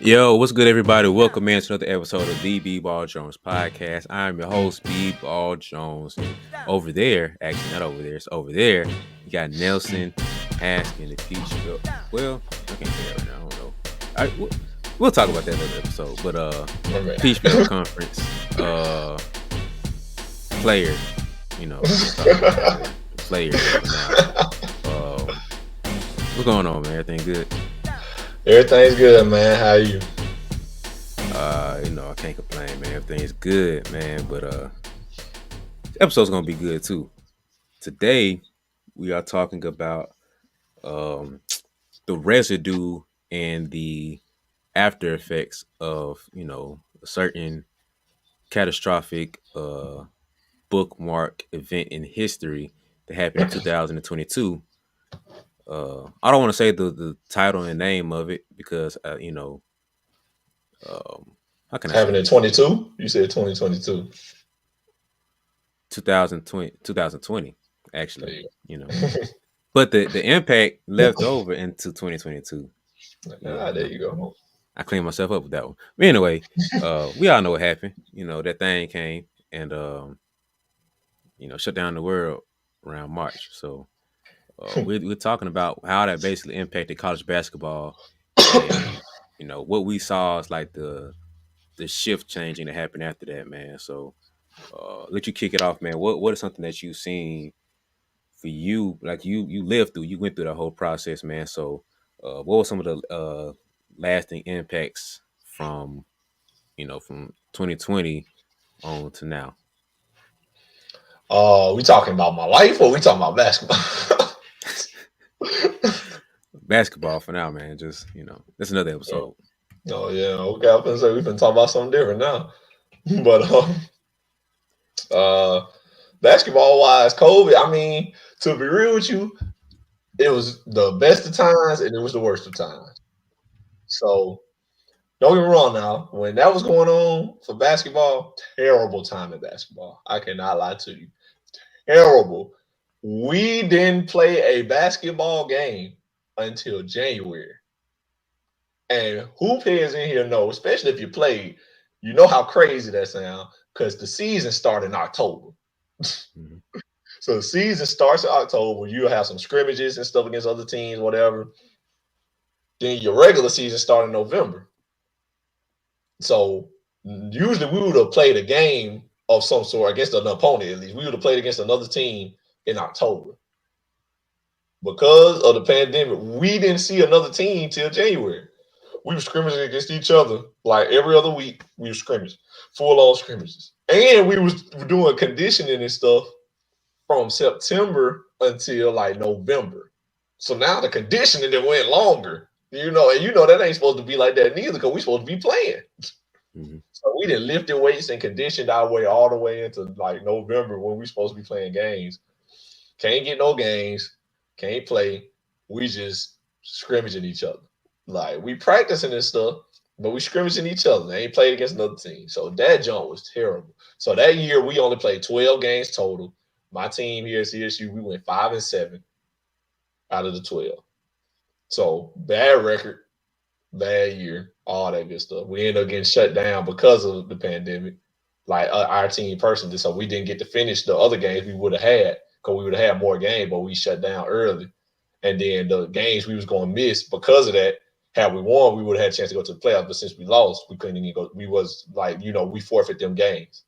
Yo, what's good, everybody? Welcome in to another episode of the BeBall Jones podcast. I'm your host, BeBall Jones. And over there, actually, not over there, it's over there, you got Nelson asking the Peach Belt. Well, I can't say that right now. I don't know. We'll talk about that another episode. But My Peach Belt Conference player, let's talk about man. the player now. What's going on, man? Everything good? Everything's good, man. How are you? I can't complain, man. Everything's good, man. But this episode's gonna be good too. Today we are talking about the residue and the after effects of a certain catastrophic bookmark event in history that happened in 2022. I don't want to say the title and name of it because how can I say Having it this? 22? You said 2022. 2020 There actually, you but the impact left over into 2022. go. Yeah, There you go. I cleaned myself up with that one. But anyway, we all know what happened. That thing came and shut down the world around March. So we're talking about how that basically impacted college basketball, and what we saw is like the shift changing that happened after that, man. So let you kick it off, man. What is something that you've seen for you, like you lived through, you went through that whole process, man. So what were some of the lasting impacts from 2020 on to now? We talking about my life or we talking about basketball? Basketball for now, man. Just that's another oh, episode. oh, yeah. Okay, I was gonna say we've been talking about something different now. But uh basketball wise, COVID, I mean, to be real with you, it was the best of times and it was the worst of times. So don't get me wrong now. When that was going on for basketball, terrible time in basketball. I cannot lie to you. Terrible. We didn't play a basketball game until January. And who players in here know, especially if you played, you know how crazy that sounds because the season started in October. Mhm. So the season starts in October. You'll have some scrimmages and stuff against other teams, whatever. Then your regular season started in November. So usually we would have played a game of some sort against an opponent, at least. We would have played against another team in October. Because of the pandemic, we didn't see another team till January. We were scrimmaging against each other like every other week. We were scrimmaging, full on scrimmages. And we was doing conditioning and stuff from September until like November. So now the conditioning that went longer, and that ain't supposed to be like that neither because we supposed to be playing. Mhm. So we didn't lift the weights and conditioned our way all the way into like November when we supposed to be playing games. Can't get no games, can't play. We just scrimmaging each other. Like we practicing this stuff, but we scrimmaging each other. They ain't played against another team. So that jump was terrible. So that year we only played 12 games total. My team here at CSU, we went 5-7 out of the 12. So bad record, bad year, all that good stuff. We ended up getting shut down because of the pandemic, like our team personally. So we didn't get to finish the other games we would have had because we would have had more games, but we shut down early. And then the games we was going to miss because of that, had we won, we would have had a chance to go to the playoffs. But since we lost, we couldn't even go. We was like, we forfeit them games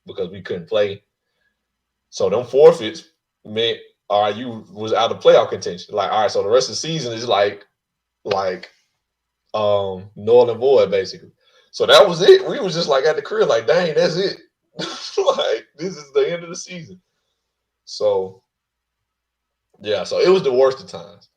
because we couldn't play. So them forfeits meant, all right, you was out of playoff contention. Like, all right, so the rest of the season is like null and void basically. So that was it. We was just like at the crib, like, dang, that's it. Like this is the end of the season. So yeah, so it was the worst of times.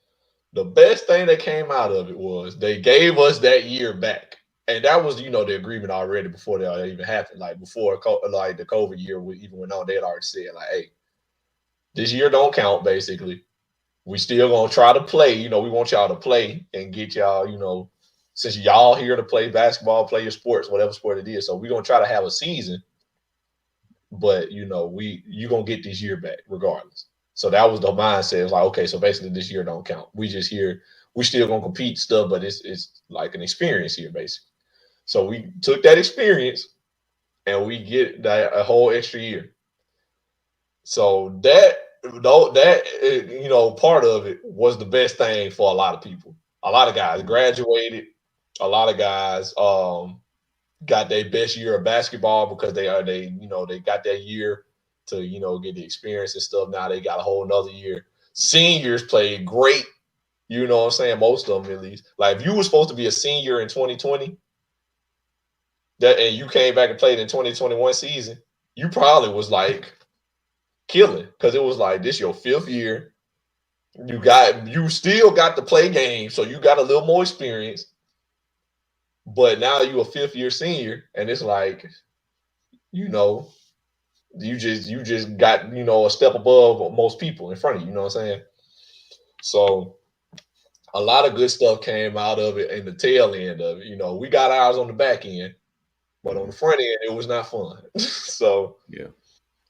The best thing that came out of it was they gave us that year back. And that was, the agreement already before that even happened. Like before, like the COVID year even went on, they had already said, like, hey, this year don't count, basically. We still gonna try to play. We want y'all to play and get y'all, since y'all here to play basketball, play your sports, whatever sport it is. So we're gonna try to have a season, but you gonna get this year back regardless. So that was the mindset. It's like, okay, so basically this year don't count. We just here, We still gonna compete stuff, but it's like an experience here, basically. So we took that experience and we get that a whole extra year. So that though that part of it was the best thing for a lot of people. A lot of guys Mhm. graduated. A lot of guys got their best year of basketball because they got that year to get the experience and stuff. Now they got a whole nother year. Seniors played great. You know what I'm saying? Most of them at least. Like if you were supposed to be a senior in 2020, that and you came back and played in 2021 season, you probably was like killing because it was like this your fifth year. You still got to play games, so you got a little more experience. But now you a fifth year senior, and it's like you know you just got a step above most people in front of you. You know what I'm saying? So a lot of good stuff came out of it in the tail end of it. We got ours on the back end, but on Mhm. the front end, it was not fun. So Yeah.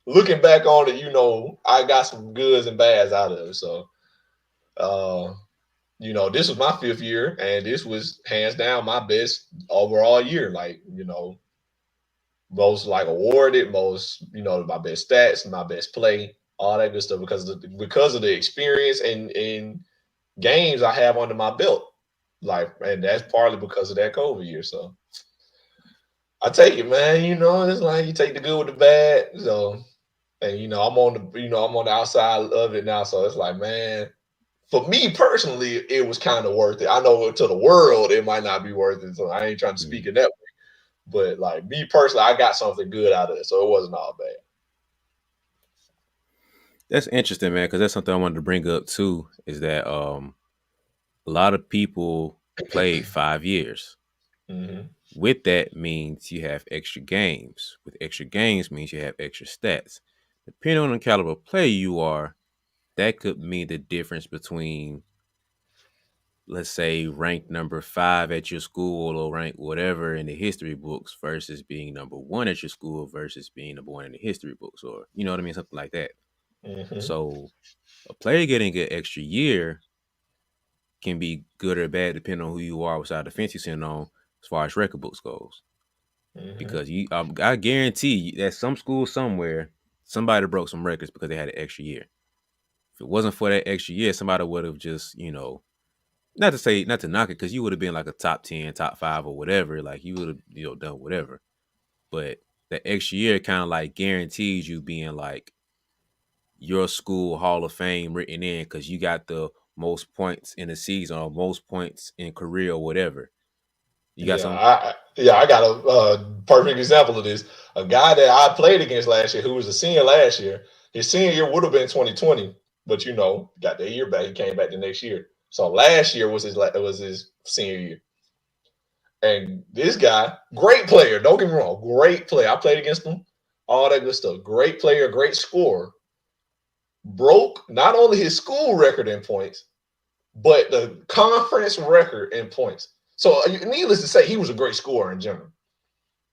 looking back on it, I got some goods and bads out of it. So, uh, this was my fifth year, and this was hands down my best overall year. Like, most like awarded, most, my best stats, my best play, all that good stuff because of the experience and games I have under my belt. Like, and that's partly because of that COVID year. So I take it, man. It's like you take the good with the bad. So, and I'm on the outside of it now. So it's like, man, for me personally, it was kind of worth it. I know to the world it might not be worth it. So I ain't trying to speak Mhm. in that way. But like me personally, I got something good out of it. So it wasn't all bad. That's interesting, man, because that's something I wanted to bring up too. Is that a lot of people played 5 years. Hmm. With that means you have extra games. With extra games means you have extra stats. Depending on the caliber of player you are, that could mean the difference between, let's say, ranked number 5 at your school or ranked whatever in the history books versus being number 1 at your school versus being number 1 in the history books, or you know what I mean, something like that. Hmm. So a player getting an extra year can be good or bad depending on who you are, what side of the fence you're sitting on, as far as record books goes. Hmm. Because I guarantee you that some school somewhere, somebody broke some records because they had an extra year. If it wasn't for that extra year, somebody would have just, not to say, not to knock it, because you would have been like a top 10, top 5, or whatever. Like you would have, done whatever. But the extra year kind of like guarantees you being like your school Hall of Fame written in because you got the most points in the season or most points in career or whatever. You got Yeah, some. I got a perfect example of this. A guy that I played against last year, who was a senior last year. His senior year would have been 2020, but got that year back. He came back the next year. So last year was his senior year. And this guy, great player. Don't get me wrong, great player. I played against him, all that good stuff. Great player, great scorer. Broke not only his school record in points, but the conference record in points. So, needless to say, he was a great scorer in general.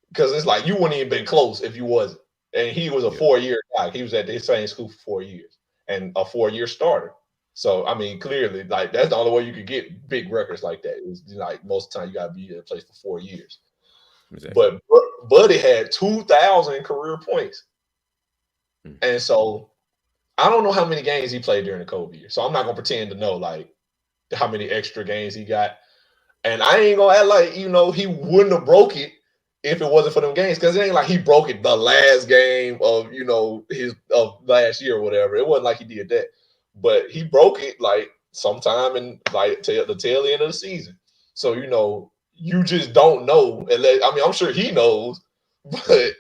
Because it's like you wouldn't even been close if you wasn't. And he was a Yeah. 4 year guy. He was at the same school for 4 years and a 4 year starter. So I mean, clearly, like that's the only way you could get big records like that. Is like most of the time you got to be in a place for 4 years. Exactly. But Buddy had 2,000 career points, Mm. and so I don't know how many games he played during the COVID year. So I'm not gonna pretend to know like how many extra games he got. And I ain't gonna act like he wouldn't have broke it if it wasn't for them games. Because it ain't like he broke it the last game of his of last year or whatever. It wasn't like he did that, but he broke it like sometime in like the tail end of the season. So you just don't know. I mean, I'm sure he knows, but Mhm.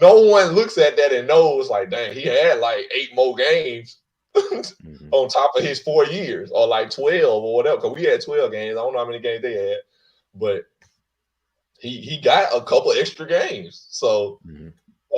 no one looks at that and knows like, dang, he had like 8 more games Mhm. on top of his 4 years, or like 12 or whatever. Because we had 12 games. I don't know how many games they had, but he got a couple extra games. So Mhm.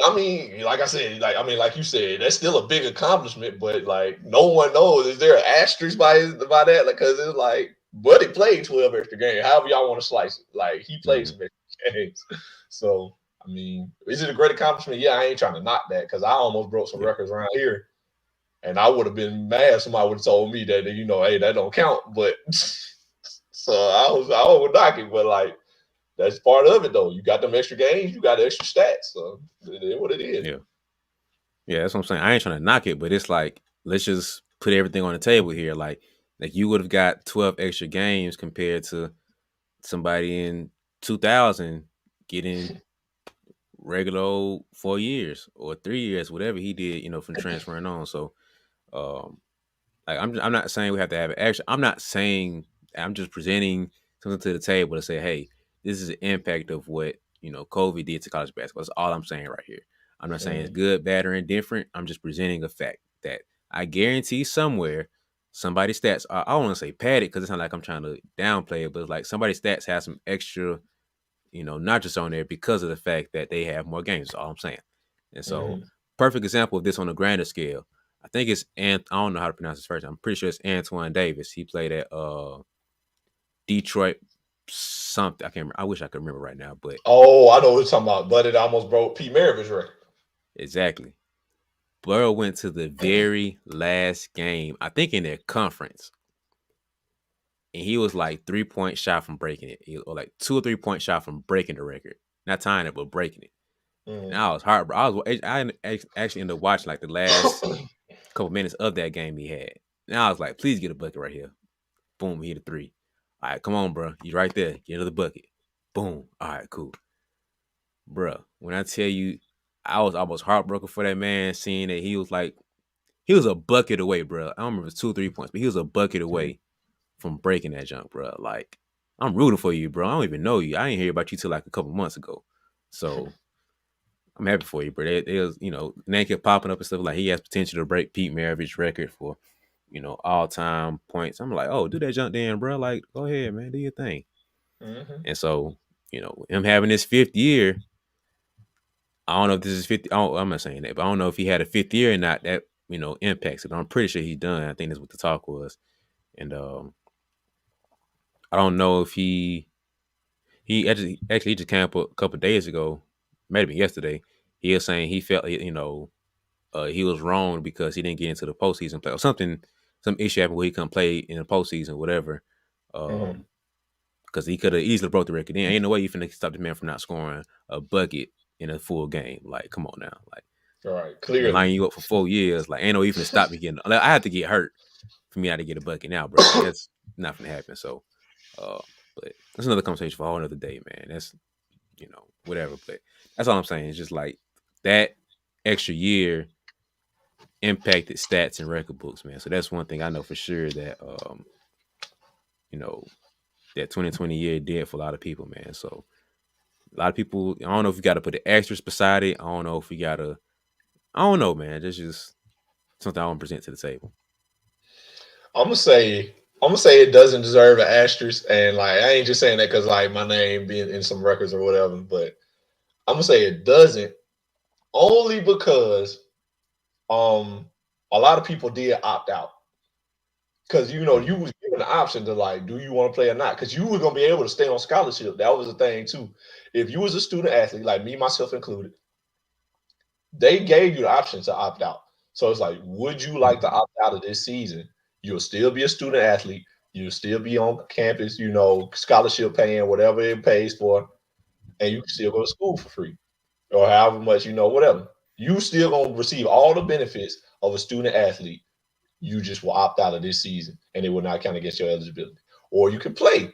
I mean, like I said, like you said, that's still a big accomplishment. But like no one knows. Is there an asterisk by that? Like, because it's like, Buddy played 12 extra games. However y'all want to slice it. Like he played Mhm. some extra games. So I mean, is it a great accomplishment? Yeah, I ain't trying to knock that because I almost broke some Yeah. records around here. And I would have been mad if somebody would have told me that, hey, that don't count. But So I would knock it, but like that's part of it though. You got them extra games, you got extra stats. So it is what it is. Yeah, yeah, that's what I'm saying. I ain't trying to knock it, but it's like let's just put everything on the table here. Like you would have got 12 extra games compared to somebody in 2000 getting regular old 4 years or 3 years, whatever he did, from transferring on. So, um, like I'm not saying we have to have it. Actually, I'm not saying. I'm just presenting something to the table to say, hey, this is the impact of what COVID did to college basketball. That's all I'm saying right here. I'm not saying it's Mm-hmm. good, bad, or indifferent. I'm just presenting a fact that I guarantee somewhere somebody's stats. I don't want to say padded because it's not like I'm trying to downplay it, but it's like somebody's stats have some extra not just on there because of the fact that they have more games. That's all I'm saying. And so, Mm-hmm. perfect example of this on a grander scale. I think it's I don't know how to pronounce his first name. I'm pretty sure it's Antoine Davis. He played at Detroit something. I can't remember. I wish I could remember right now, but Oh, I know what you're talking about, but it almost broke Pete Maravich's record. exactly. Burrow went to the very last game, I think in their conference, and he was like 3 point shot from breaking it, or like 2 or 3 point shot from breaking the record. Not tying it, but breaking it. And Mm-hmm. I was heartbroken. I actually ended up watching like the last couple minutes of that game he had. And I was like, please get a bucket right here. Boom, he hit a three. All right, come on, bro. You right there. Get another bucket. Boom. All right, cool. Bro, when I tell you, I was almost heartbroken for that man, seeing that he was a bucket away, bro. I don't remember if it was 2 or 3 points, but he was a bucket away from breaking that junk, bro. Like, I'm rooting for you, bro. I don't even know you. I didn't hear about you till like a couple months ago. So I'm happy for you, bro. They was, name kept popping up and stuff like he has potential to break Pete Maravich's record for, all time points. I'm like, oh, do that jump then, bro. Like, go ahead, man, do your thing. Mm-hmm. And so, him having his fifth year, I don't know if this is 50. I'm not saying that, but I don't know if he had a fifth year or not. That impacts it. I'm pretty sure he's done. I think that's what the talk was. And I don't know if he actually he just came up a couple of days ago, maybe yesterday. He was saying he felt he was wrong because he didn't get into the postseason play or something. Some issue happened where he couldn't play in the postseason, whatever. Mm-hmm. Because he could have easily broke the record. Then ain't no way you finna stop the man from not scoring a bucket in a full game. Like, come on now. Like, All right, been clearly. lining you up for 4 years. Like, ain't no way you finna stop me getting. Like, I had to get hurt for me not to get a bucket now, bro. Like, that's not gonna happen. So, uh, but that's another conversation for a whole another day, man. That's whatever. But that's all I'm saying. It's just like that extra year impacted stats and record books, man. So that's one thing I know for sure that you know, that 2020 year did for a lot of people, man. So a lot of people, I don't know if you got to put the extras beside it. I don't know if you got to, I don't know, man. That's just something I want to present to the table. I'm gonna say it doesn't deserve an asterisk, and like I ain't just saying that because like my name being in some records or whatever, but I'm gonna say it doesn't only because um a lot of people did opt out because Mm, you was given the option to like do you want to play or not because you were gonna be able to stay on scholarship. That was the thing too. If you was a student athlete, like me myself included, they gave you the option to opt out. So it's like, would you like to opt out of this season? You'll still be a student athlete. You'll still be on campus, scholarship paying whatever it pays for, and you can still go to school for free or however much, whatever. You still gonna receive all the benefits of a student athlete. You just will opt out of this season, and it will not count against your eligibility. Or you can play,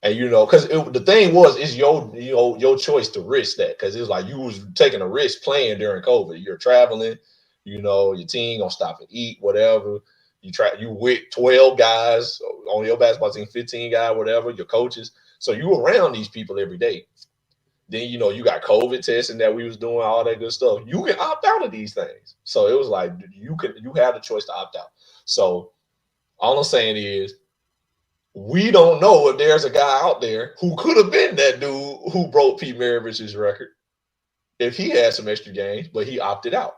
and because the thing was, it's your choice to risk that because it was like you was taking a risk playing during COVID. You're traveling, your team gonna stop and eat, whatever. You with 12 guys on your basketball team, 15 guys, whatever, your coaches. So you around these people every day. Then you got COVID testing that we was doing, all that good stuff. You can opt out of these things. So it was like you have the choice to opt out. So all I'm saying is we don't know if there's a guy out there who could have been that dude who broke Pete Maravich's record if he had some extra games, but he opted out.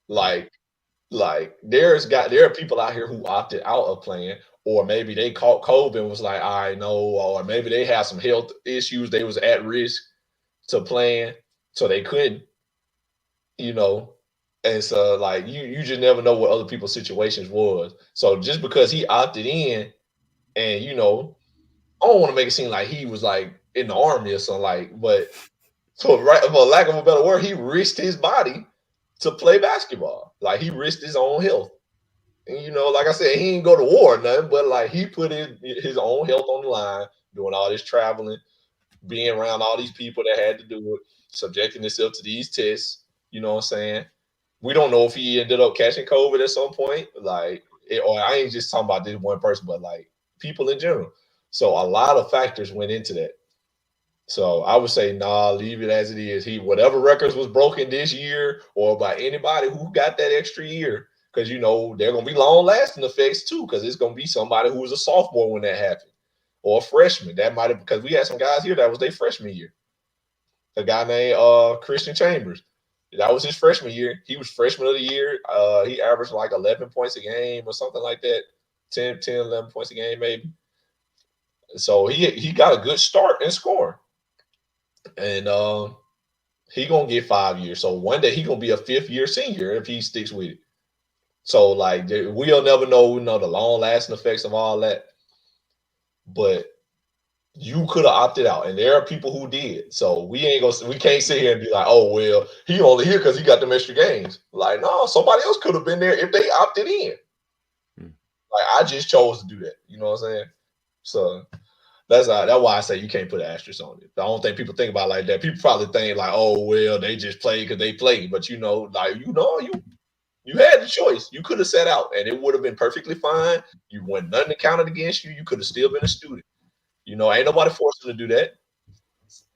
mm, Like, there are people out here who opted out of playing, or maybe they caught COVID and was like, I know, or maybe they had some health issues, they was at risk to playing, so they couldn't, you know. And so like you just never know what other people's situations was. So just because he opted in and I don't want to make it seem like he was like in the army or something like, but for lack of a better word, he risked his body to play basketball. Like he risked his own health. And, like I said, he didn't go to war or nothing, but like he put his own health on the line, doing all this traveling, being around all these people that had to do it, subjecting himself to these tests. You know what I'm saying? We don't know if he ended up catching COVID at some point, or I ain't just talking about this one person, but like people in general. So a lot of factors went into that. So I would say, nah, leave it as it is. Whatever records was broken this year or by anybody who got that extra year, because they're gonna be long lasting effects too, because it's gonna be somebody who was a sophomore when that happened, or a freshman. That might have, because we had some guys here that was their freshman year. A guy named Christian Chambers. That was his freshman year. He was freshman of the year. He averaged like 11 points a game or something like that. 11 points a game maybe. So he got a good start in scoring. And he gonna get 5 years. So one day he gonna be a fifth year senior if he sticks with it. So like we'll never know, the long lasting effects of all that. But you could have opted out, and there are people who did. So we can't sit here and be like, oh well, he only here because he got them extra games. Like, no, somebody else could have been there if they opted in. Like I just chose to do that. You know what I'm saying? So that's why I say you can't put an asterisk on it. I don't think people think about it like that. People probably think like, oh well, they just play because they play. But you had the choice. You could have sat out, and it would have been perfectly fine. You went nothing counted against you. You could have still been a student. Ain't nobody forced him to do that.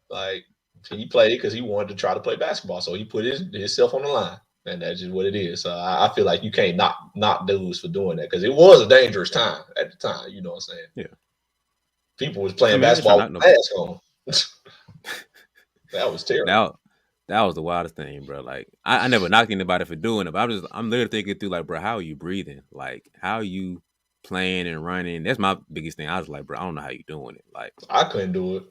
Like he played because he wanted to try to play basketball, so he put himself on the line, and that's just what it is. So I feel like you can't knock dudes for doing that because it was a dangerous time at the time. You know what I'm saying? Yeah. People was I playing mean, I ain't trying basketball to knock with nobody. masks on. That was terrible. That was the wildest thing, bro. Like I never knocked anybody for doing it, but I'm literally thinking through like, bro, how are you breathing? Like how are you playing and running? That's my biggest thing. I was like, bro, I don't know how you doing it. Like I couldn't do it.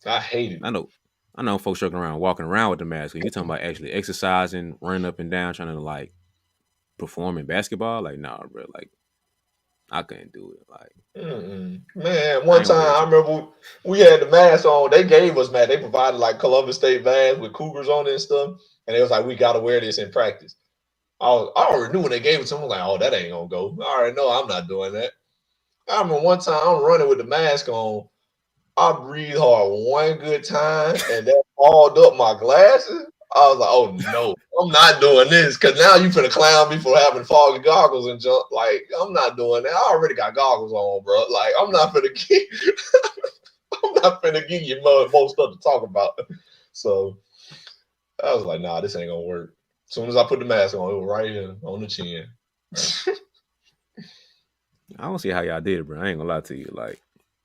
I hated I it. know I know folks joking around walking around with the mask. When you're talking about actually exercising, running up and down, trying to like perform in basketball, like nah, bro, like I couldn't do it. Like Man, I one ain't gonna time be able I to. remember we had the mask on. They gave us mask. They provided like Columbus State masks with Cougars on it and stuff. And it was like, we got to wear this in practice. I already knew when they gave it to me. I'm like, oh, that ain't gonna go. I already know I'm not doing that. I remember one time I'm running with the mask on. I breathed hard one good time, and that fogged up my glasses. I was like, oh no, I'm not doing this because now you finna clown me for having foggy goggles and jump. Like, I'm not doing that. I already got goggles on, bro. Like, I'm not finna give, I'm not finna give you more stuff to talk about. So I was like, nah, this ain't gonna work. As soon as I put the mask on, it was right here on the chin. I don't see how y'all did it, bro. I ain't gonna lie to you. Like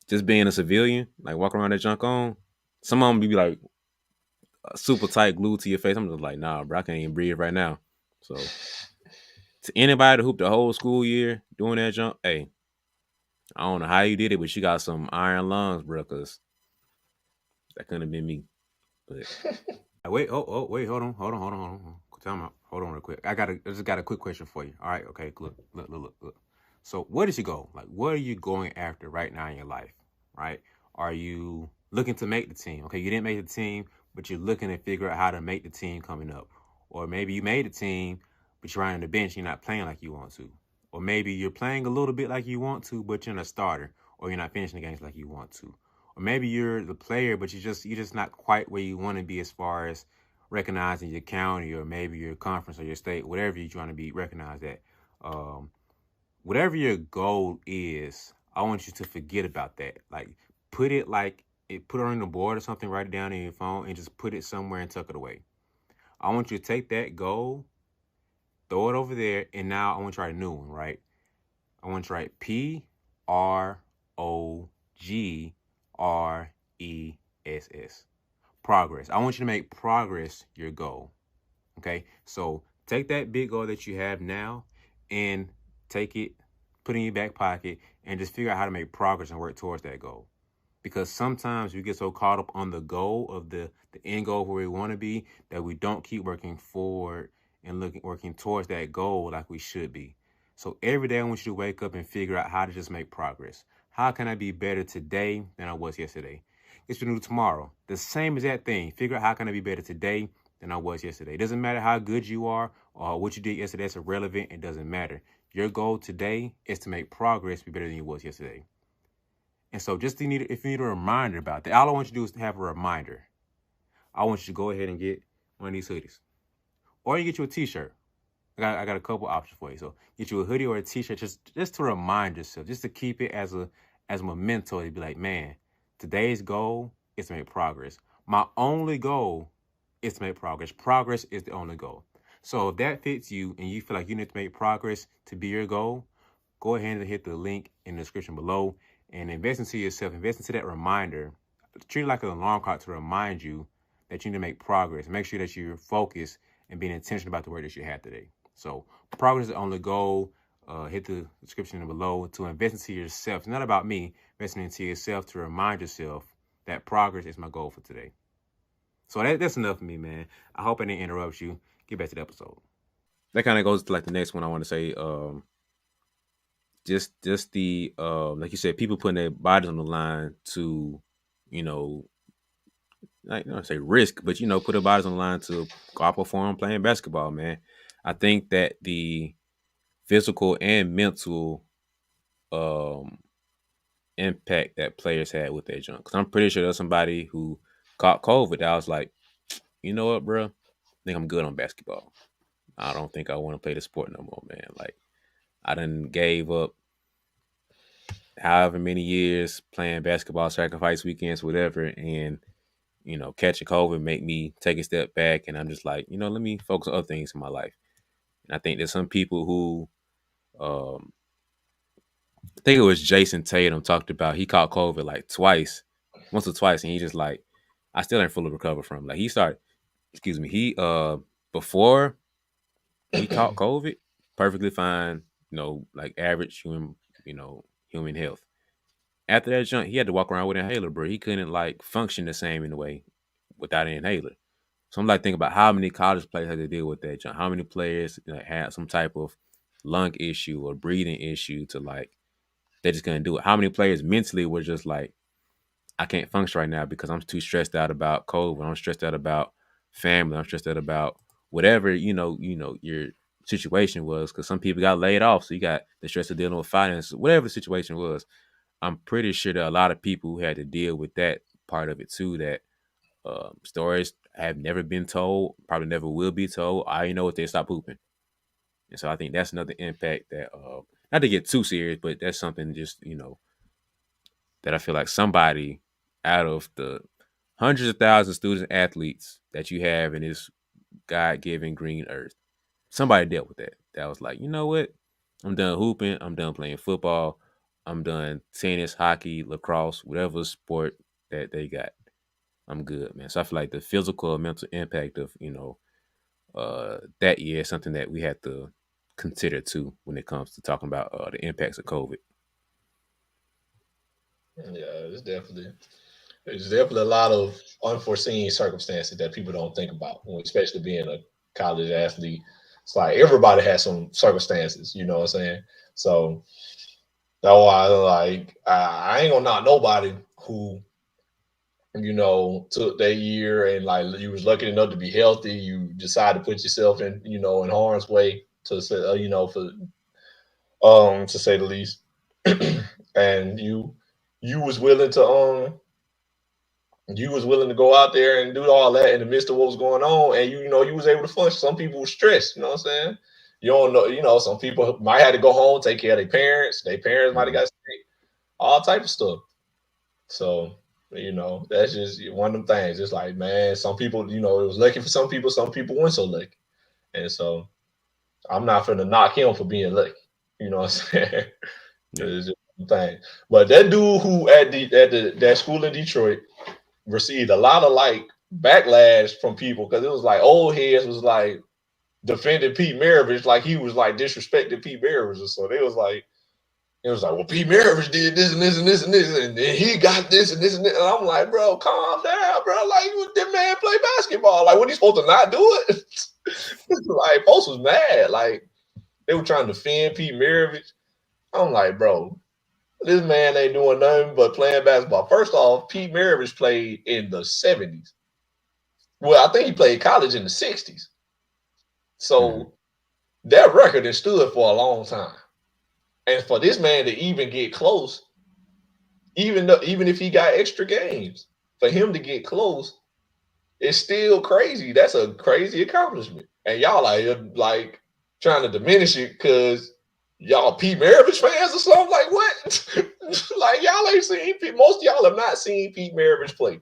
just being a civilian, like walking around that junk on, some of them be like super tight glued to your face. I'm just like, nah, bro, I can't even breathe right now. So to anybody that hooped the whole school year doing that jump, hey, I don't know how you did it, but you got some iron lungs, bro, because that couldn't have been me. But wait, wait, hold on. Time out. Hold on real quick. I just got a quick question for you. All right, okay, look. So where did you go? Like, what are you going after right now in your life? Right? Are you looking to make the team? Okay, you didn't make the team, but you're looking to figure out how to make the team coming up. Or maybe you made the team, but you're on the bench, you're not playing like you want to. Or maybe you're playing a little bit like you want to, but you're not a starter, or you're not finishing the games like you want to. Or maybe you're the player, but you're just not quite where you want to be as far as recognizing your county or maybe your conference or your state, whatever you're trying to be recognized at. Um, Whatever your goal is, I want you to forget about that. Like put it on the board or something, write it down in your phone and just put it somewhere and tuck it away. I want you to take that goal, throw it over there, and now I want you to write a new one, right? I want you to write PROGRESS. Progress. I want you to make progress your goal. Okay? So take that big goal that you have now and take it, put it in your back pocket, and just figure out how to make progress and work towards that goal. Because sometimes we get so caught up on the goal of the end goal where we want to be that we don't keep working forward and working towards that goal like we should be. So every day I want you to wake up and figure out how to just make progress, how can I be better today than I was yesterday? It's been new tomorrow. The same exact thing. Figure out how can I be better today than I was yesterday. It doesn't matter how good you are or what you did yesterday. It's irrelevant. It doesn't matter. Your goal today is to make progress, be better than you was yesterday. And so just if you need a reminder about that, all I want you to do is to have a reminder. I want you to go ahead and get one of these hoodies. Or you get you a t-shirt. I got a couple options for you. So get you a hoodie or a t-shirt just to remind yourself, just to keep it as a memento to be like, man, today's goal is to make progress. My only goal is to make progress. Progress is the only goal. So if that fits you and you feel like you need to make progress to be your goal, go ahead and hit the link in the description below and invest into yourself. Invest into that reminder. Treat it like an alarm clock to remind you that you need to make progress. Make sure that you're focused and being intentional about the work that you have today. So progress is the only goal. Hit the description below to invest into yourself. It's not about me. Investing into yourself to remind yourself that progress is my goal for today. So that's enough for me, man. I hope I didn't interrupt you. Get back to the episode. That kind of goes to like the next one I want to say. Just the like you said, people putting their bodies on the line to, you know, I don't say risk, but put their bodies on the line to outperform playing basketball, man. I think that the physical and mental um impact that players had with their junk. Cause I'm pretty sure there's somebody who caught COVID that I was like, you know what, bro? I think I'm good on basketball. I don't think I want to play the sport no more, man. Like I done gave up however many years playing basketball, sacrifice weekends, whatever, and catching COVID make me take a step back, and I'm just like, let me focus on other things in my life. And I think there's some people who, I think it was Jason Tatum talked about he caught COVID like twice, once or twice, and he just like, I still ain't fully recovered from it. Like he started, excuse me, he before he caught COVID, perfectly fine, like average human health. After that jump, he had to walk around with an inhaler, bro. He couldn't like function the same in a way without an inhaler. So I'm like thinking about how many college players had to deal with that jump. How many players had some type of lung issue or breathing issue to like they're just gonna do it. How many players mentally were just like, I can't function right now because I'm too stressed out about COVID. I'm stressed out about family. I'm stressed out about whatever your situation was. Because some people got laid off, so you got the stress of dealing with finance, whatever the situation was. I'm pretty sure that a lot of people who had to deal with that part of it too. That stories have never been told, probably never will be told. I know what they stop pooping, and so I think that's another impact that not to get too serious, but that's something just that I feel like somebody out of the hundreds of thousands of students and athletes that you have in this God given green earth, somebody dealt with that. That was like, you know what? I'm done hooping. I'm done playing football. I'm done tennis, hockey, lacrosse, whatever sport that they got. I'm good, man. So I feel like the physical and mental impact of, that year is something that we have to consider too when it comes to talking about the impacts of COVID. Yeah, it's definitely a lot of unforeseen circumstances that people don't think about, especially being a college athlete. It's like everybody has some circumstances, you know what I'm saying? So that's why I ain't gonna knock nobody who took that year and like you was lucky enough to be healthy. You decided to put yourself in harm's way to say for to say the least, and you was willing to go out there and do all that in the midst of what was going on, and you was able to function. Some people were stressed, you know what I'm saying? You don't know, some people might have to go home, take care of their parents. Their parents might have Mm-hmm. got sick, all type of stuff. So, that's just one of them things. It's like, man, some people, it was lucky for some people weren't so lucky. And so I'm not finna knock him for being lucky. You know what I'm saying? Yeah. It's just one thing. But that dude who at that school in Detroit received a lot of like backlash from people because it was like old heads was like defending Pete Maravich like he was like disrespecting Pete Maravich, or so they was like it was like, well, Pete Maravich did this and this and this and this, and then he got this and this and this. And I'm like, bro, calm down, bro. Like, that man play basketball. Like, what he supposed to not do it? Like, folks was mad. Like, they were trying to defend Pete Maravich. I'm like, bro, This man ain't doing nothing but playing basketball. First off, Pete Maravich played in the 70s. Well, I think he played college in the 60s. Mm-hmm. So that record has stood for a long time. And for this man to even get close, even if he got extra games, for him to get close, it's still crazy. That's a crazy accomplishment. And y'all like trying to diminish it because y'all Pete Maravich fans or something. Like what? Like y'all ain't seen most of y'all have not seen Pete Maravich play.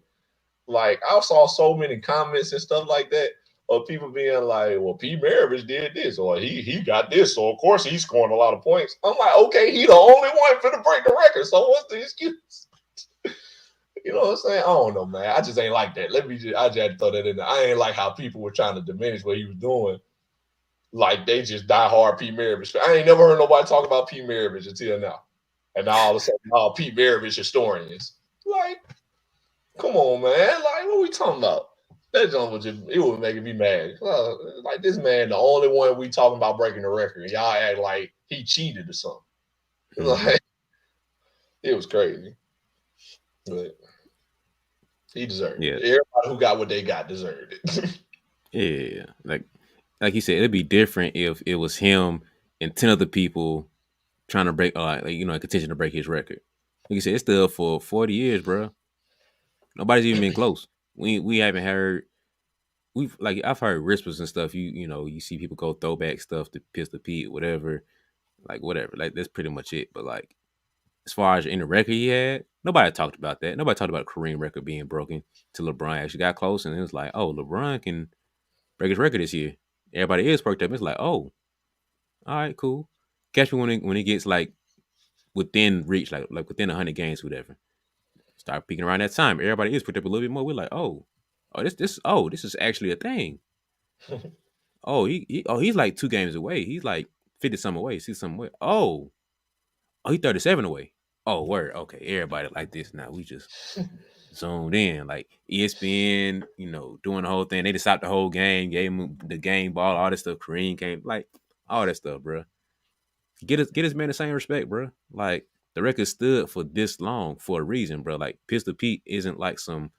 Like I saw so many comments and stuff like that of people being like, "Well, Pete Maravich did this, or he got this, so of course he's scoring a lot of points." I'm like, "Okay, he the only one for to break the record. So what's the excuse?" You know what I'm saying? I don't know, man. I just ain't like that. I just had to throw that in there. I ain't like how people were trying to diminish what he was doing. Like they just die hard Pete Maravich. I ain't never heard nobody talk about Pete Maravich until now. And now all of a sudden, Pete Maravich historians. Like, come on, man. Like, what we talking about? That jump was just, it was making me mad. Like, this man, the only one we talking about breaking the record, and y'all act like he cheated or something. Mm-hmm. Like, it was crazy. But he deserved it. Yeah, Everybody who got what they got deserved it. yeah. Like you said, it'd be different if it was him and 10 other people trying to break, contention to break his record. Like you said, it's still for 40 years, bro. Nobody's even been close. We haven't heard. We've like I've heard whispers and stuff. You see people go throwback stuff to Pistol Pete, whatever, like whatever. Like that's pretty much it. But like as far as in the record he had, nobody talked about that. Nobody talked about Kareem record being broken till LeBron actually got close, and it was like, oh, LeBron can break his record this year. Everybody is perked up. It's like, oh, all right, cool. Catch me when he gets like within reach, like within 100 games, whatever. Start peeking around that time. Everybody is put up a little bit more. We're like, this is actually a thing. He's like 2 games away. He's like 50 some away, 60 some away. He's 37 away. Oh, word. Okay, everybody like this now. We just zoned in. Like ESPN, doing the whole thing. They just stopped the whole game, gave him the game ball, all this stuff. Kareem came, like all that stuff, bro. Get his man the same respect, bro. Like the record stood for this long for a reason, bro. Like Pistol Pete isn't like some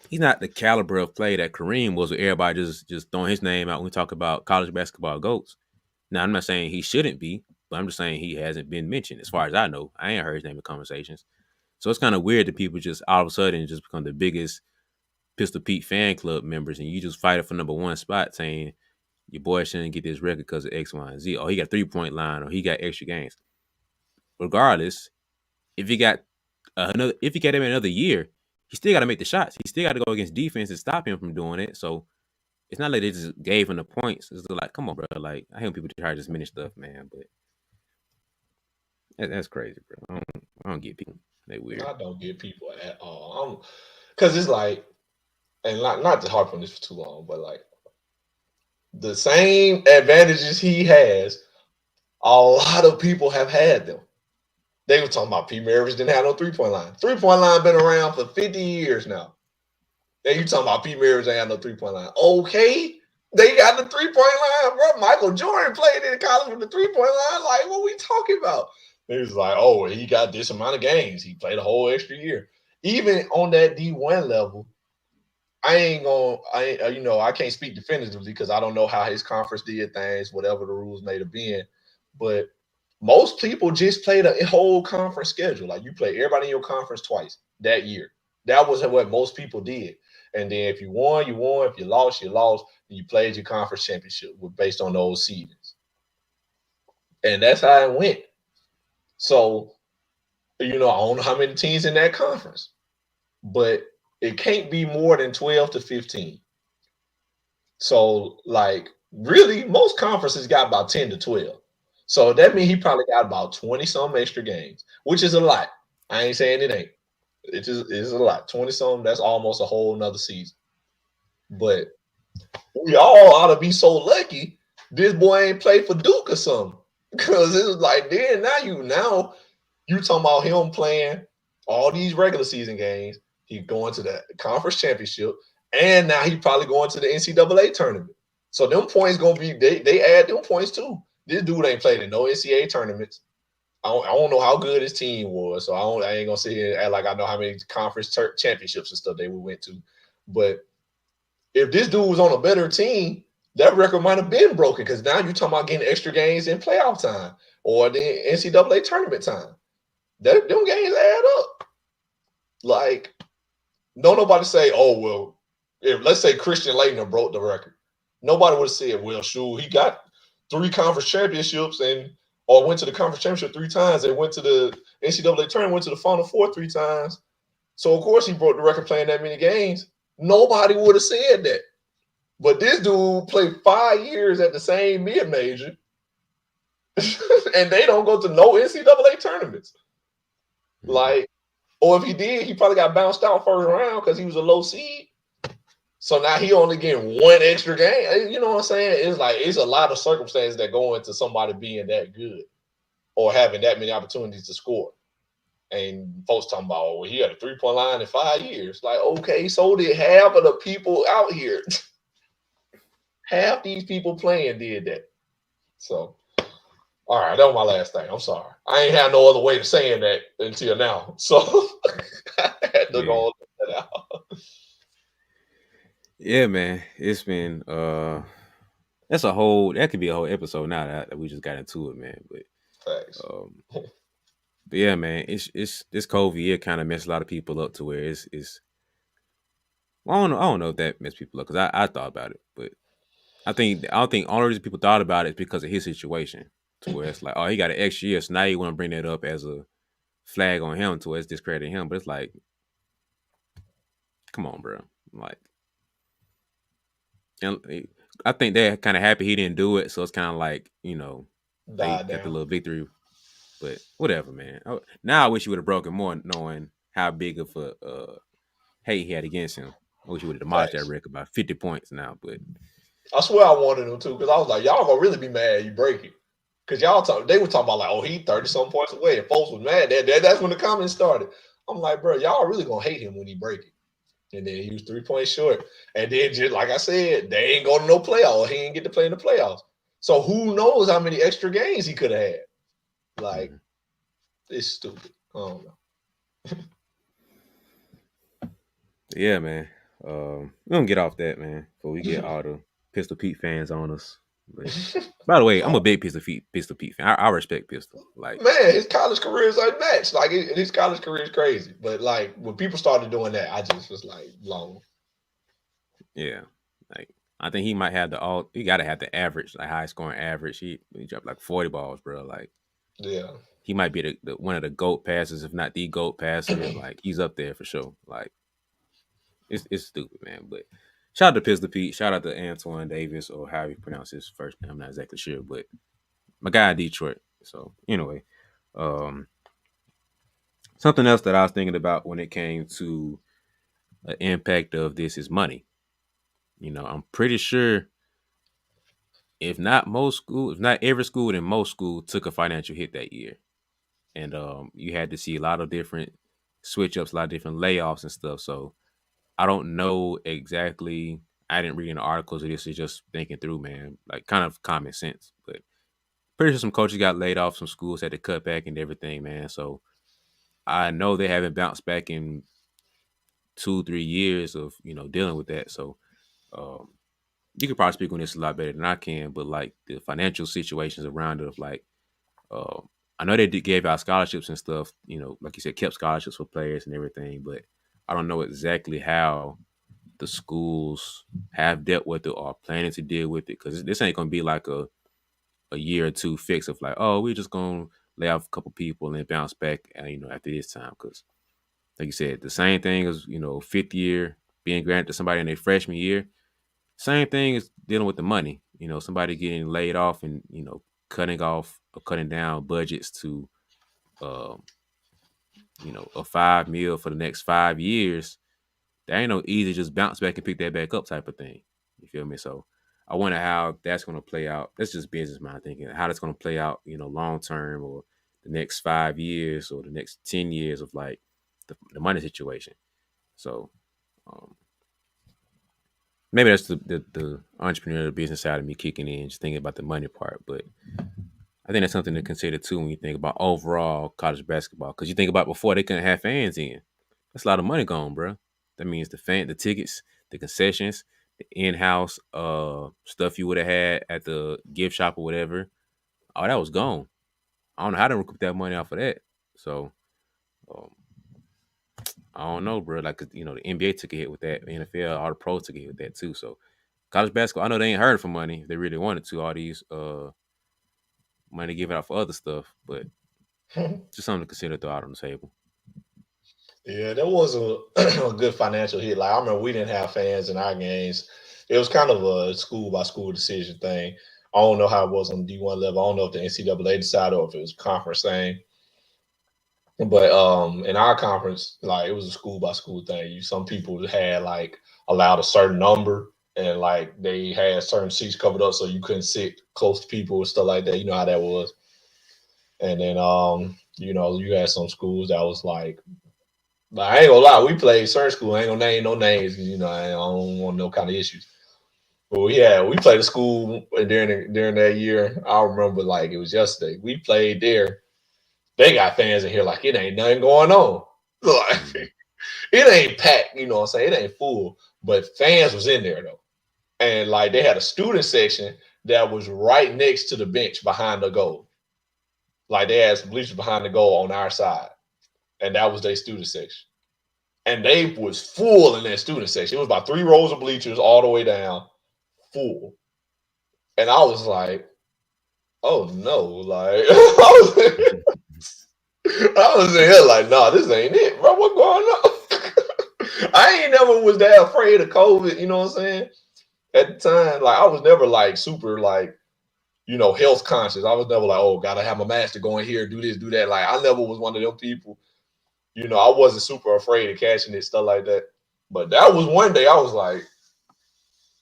he's not the caliber of play that Kareem was with everybody just throwing his name out when we talk about college basketball goats. Now I'm not saying he shouldn't be, but I'm just saying he hasn't been mentioned. As far as I know, I ain't heard his name in conversations. So it's kind of weird that people just all of a sudden just become the biggest Pistol Pete fan club members and you just fight it for number one spot saying your boy shouldn't get this record because of X, Y, and Z. Or he got 3-point line or he got extra games. Regardless, if you got if you get him another year, he still got to make the shots. He still got to go against defense and stop him from doing it. So it's not like they just gave him the points. It's like, come on, bro. Like I hate people try to just diminish stuff, man. But that's crazy, bro. I don't get people. They weird. I don't get people at all. Because it's like, and not to harp on this for too long, but like the same advantages he has, a lot of people have had them. They were talking about Pete Maravich didn't have no 3-point line. 3-point line been around for 50 years now. And you talking about Pete Maravich ain't have no 3-point line. Okay, they got the 3-point line, bro. Michael Jordan played in college with the 3-point line. Like, what we talking about? It was like, oh, he got this amount of games. He played a whole extra year. Even on that D1 level, I can't speak definitively because I don't know how his conference did things, whatever the rules may have been. But most people just played a whole conference schedule. Like you play everybody in your conference twice that year. That was what most people did. And then if you won, you won. If you lost, you lost. And you played your conference championship based on those seedings. And that's how it went. So, I don't know how many teams in that conference, but it can't be more than 12 to 15. So, like, really, most conferences got about 10 to 12. So that means he probably got about 20 some extra games, which is a lot. I ain't saying it ain't. It is a lot. 20 some, that's almost a whole nother season. But we all ought to be so lucky this boy ain't played for Duke or something. Because it was like then now you talking about him playing all these regular season games. He going to the conference championship, and now he probably going to the NCAA tournament. So them points gonna be they add them points too. This dude ain't played in no NCAA tournaments. I don't know how good his team was, so I ain't gonna sit here and act like I know how many conference championships and stuff they went to. But if this dude was on a better team, that record might have been broken because now you're talking about getting extra games in playoff time or the NCAA tournament time. Them games add up. Like, don't nobody say, oh, well, if let's say Christian Laettner broke the record, nobody would have said, well, shoot, he got 3 conference championships and or went to the conference championship 3 times and went to the NCAA tournament, went to the Final Four 3 times. So, of course, he broke the record playing that many games. Nobody would have said that. But this dude played 5 years at the same mid major, and they don't go to no NCAA tournaments. Like, or if he did, he probably got bounced out first round because he was a low seed. So now he only getting 1 extra game. You know what I'm saying? It's like it's a lot of circumstances that go into somebody being that good or having that many opportunities to score. And folks talking about, oh, he had a 3-point line in 5 years. Like, okay, so did half of the people out here. Half these people playing did that. So, all right, that was my last thing. I'm sorry. I ain't had no other way of saying that until now. So I had to Yeah. go that out. Yeah, man. It's been that could be a whole episode now that we just got into it, man. Thanks. Um but yeah, man, it's this COVID year kind of messed a lot of people up to where it's well, I don't know if that messed people up because I thought about it, but I don't think all the reason people thought about it is because of his situation. To where it's like, oh, he got an extra year, so now you want to bring that up as a flag on him to where it's discrediting him. But it's like, come on, bro. Like, and I think they're kind of happy he didn't do it, so it's kind of like they Died got the down. little victory. But whatever, man. Now I wish he would have broken more, knowing how big of a hate he had against him. I wish he would have demolished that Thanks. record by 50 points now. But I swear I wanted him to because I was like, y'all gonna really be mad you break it. Because they were talking about like, oh, he 30 some points away. And folks was mad. That's when the comments started. I'm like, bro, y'all really gonna hate him when he break it. And then he was 3 points short. And then just like I said, they ain't going to no playoffs. He ain't get to play in the playoffs. So who knows how many extra games he could have had. Like, it's stupid. I don't know. yeah, man. We don't get off that, man, before we get all the Pistol Pete fans on us. But by the way, I'm a big Pistol Pete fan. I respect Pistol. Like, Man, his college career is unmatched. Like, his college career is crazy. But, like, when people started doing that, I just was like, long. yeah, like I think he might have the all. He got to have the average, like high scoring average. He dropped like 40 balls, bro. Like Yeah. he might be the one of the GOAT passers, if not the GOAT passer. Like he's up there for sure. Like it's stupid, man. But shout out to Pistol Pete. Shout out to Antoine Davis or how you pronounce his first name. I'm not exactly sure, but my guy in Detroit. So anyway, um, something else that I was thinking about when it came to the impact of this is money. I'm pretty sure if not every school, then most school took a financial hit that year, and you had to see a lot of different switch ups, a lot of different layoffs and stuff. So I don't know exactly. I didn't read any articles of this. Is just thinking through, man, like kind of common sense. But pretty sure some coaches got laid off, some schools had to cut back and everything, man. So I know they haven't bounced back in 2-3 years of dealing with that. So um, you could probably speak on this a lot better than I can. But like the financial situations around it, of like uh, I know they gave out scholarships and stuff. Like you said, kept scholarships for players and everything. But I don't know exactly how the schools have dealt with it or are planning to deal with it, because this ain't gonna be like a year or two fix of like, oh, we're just gonna lay off a couple people and bounce back, after this time. Because like you said, the same thing as fifth year being granted to somebody in their freshman year. Same thing as dealing with the money. Somebody getting laid off and cutting off or cutting down budgets to um, a 5 mil for the next 5 years. That ain't no easy just bounce back and pick that back up type of thing. You feel me? So I wonder how that's going to play out. That's just business mind thinking. How that's going to play out, long term, or the next 5 years or the next 10 years of like the money situation. So um, maybe that's the entrepreneurial business side of me kicking in, just thinking about the money part. But I think that's something to consider too when you think about overall college basketball. Because you think about before they couldn't have fans in. That's a lot of money gone, bro. That means the tickets, the concessions, the in-house stuff you would have had at the gift shop or whatever. All that was gone. I don't know how to recoup that money off of that. So um, I don't know, bro. Like, 'cause, the NBA took a hit with that. The NFL, all the pros took a hit with that too. So college basketball, I know they ain't hurting for money if they really wanted to. All these money given out for other stuff, but just something to consider throw out on the table. Yeah, that was a, a good financial hit. Like I remember we didn't have fans in our games. It was kind of a school by school decision thing. I don't know how it was on D1 level. I don't know if the NCAA decided or if it was a conference thing. But in our conference, like it was a school by school thing. Some people had like allowed a certain number and like they had certain seats covered up so you couldn't sit close to people and stuff like that. You know how that was. And then you had some schools that was like, but I ain't gonna lie, we played certain school. I ain't gonna name no names. I don't want no kind of issues. But we played a school during that year. I remember like it was yesterday. We played there. They got fans in here like it ain't nothing going on. Mm-hmm. Like it ain't packed. You know what I'm saying? It ain't full, but fans was in there though. And like they had a student section that was right next to the bench behind the goal. Like they had some bleachers behind the goal on our side, and that was their student section. And they was full in that student section. It was about 3 rows of bleachers all the way down, full. And I was like, oh no, like I was in here like, nah, this ain't it, bro. What's going on? I ain't never was that afraid of COVID, you know what I'm saying? At the time, like I was never like super like, health conscious. I was never like, oh, gotta have my mask to go in here, do this, do that. Like I never was one of them people. I wasn't super afraid of catching it, stuff like that. But that was one day I was like,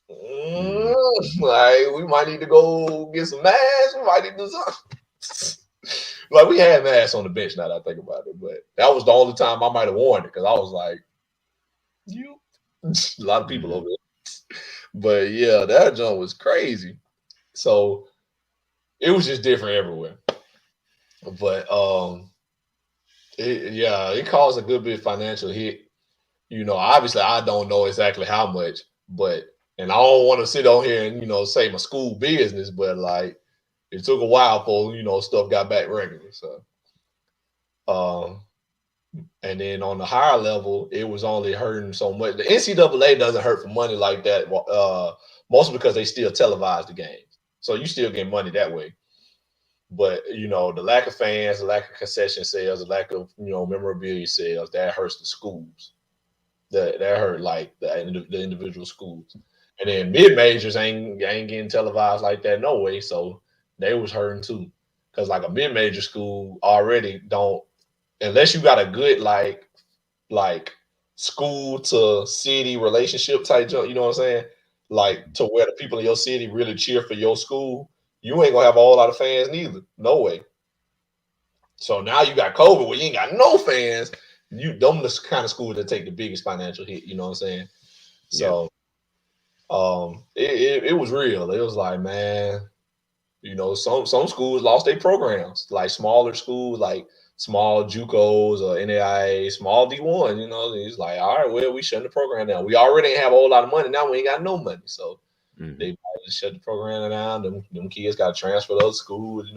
Mm-hmm. like we might need to go get some masks. We might need to do something. Like we had masks on the bench. Now that I think about it, but that was the only time I might have worn it because I was like, you, a lot of people Mm-hmm. over there. But yeah, that jump was crazy. So it was just different everywhere. But it caused a good bit of financial hit. Obviously I don't know exactly how much, but and I don't want to sit on here and say my school business, but like it took a while for stuff got back regular. So um and then on the higher level, it was only hurting so much. The NCAA doesn't hurt for money like that, mostly because they still televise the games, so you still get money that way. But the lack of fans, the lack of concession sales, the lack of memorabilia sales, that hurts the schools. That hurt like the individual schools. And then mid majors ain't getting televised like that no way, so they was hurting too. Cause like a mid major school already don't, unless you got a good like school to city relationship type jump, you know what I'm saying? Like to where the people in your city really cheer for your school, you ain't gonna have a whole lot of fans neither. No way. So now you got COVID where you ain't got no fans. You them the kind of school that take the biggest financial hit, you know what I'm saying? Yeah. So it was real. It was like, man, some schools lost their programs, like smaller schools, like small JUCOs or NAIA, small D1. It's like, all right, well, we shut the program down. We already ain't have a whole lot of money. Now we ain't got no money, so Mm-hmm. they just shut the program down. Them kids got to transfer to other schools.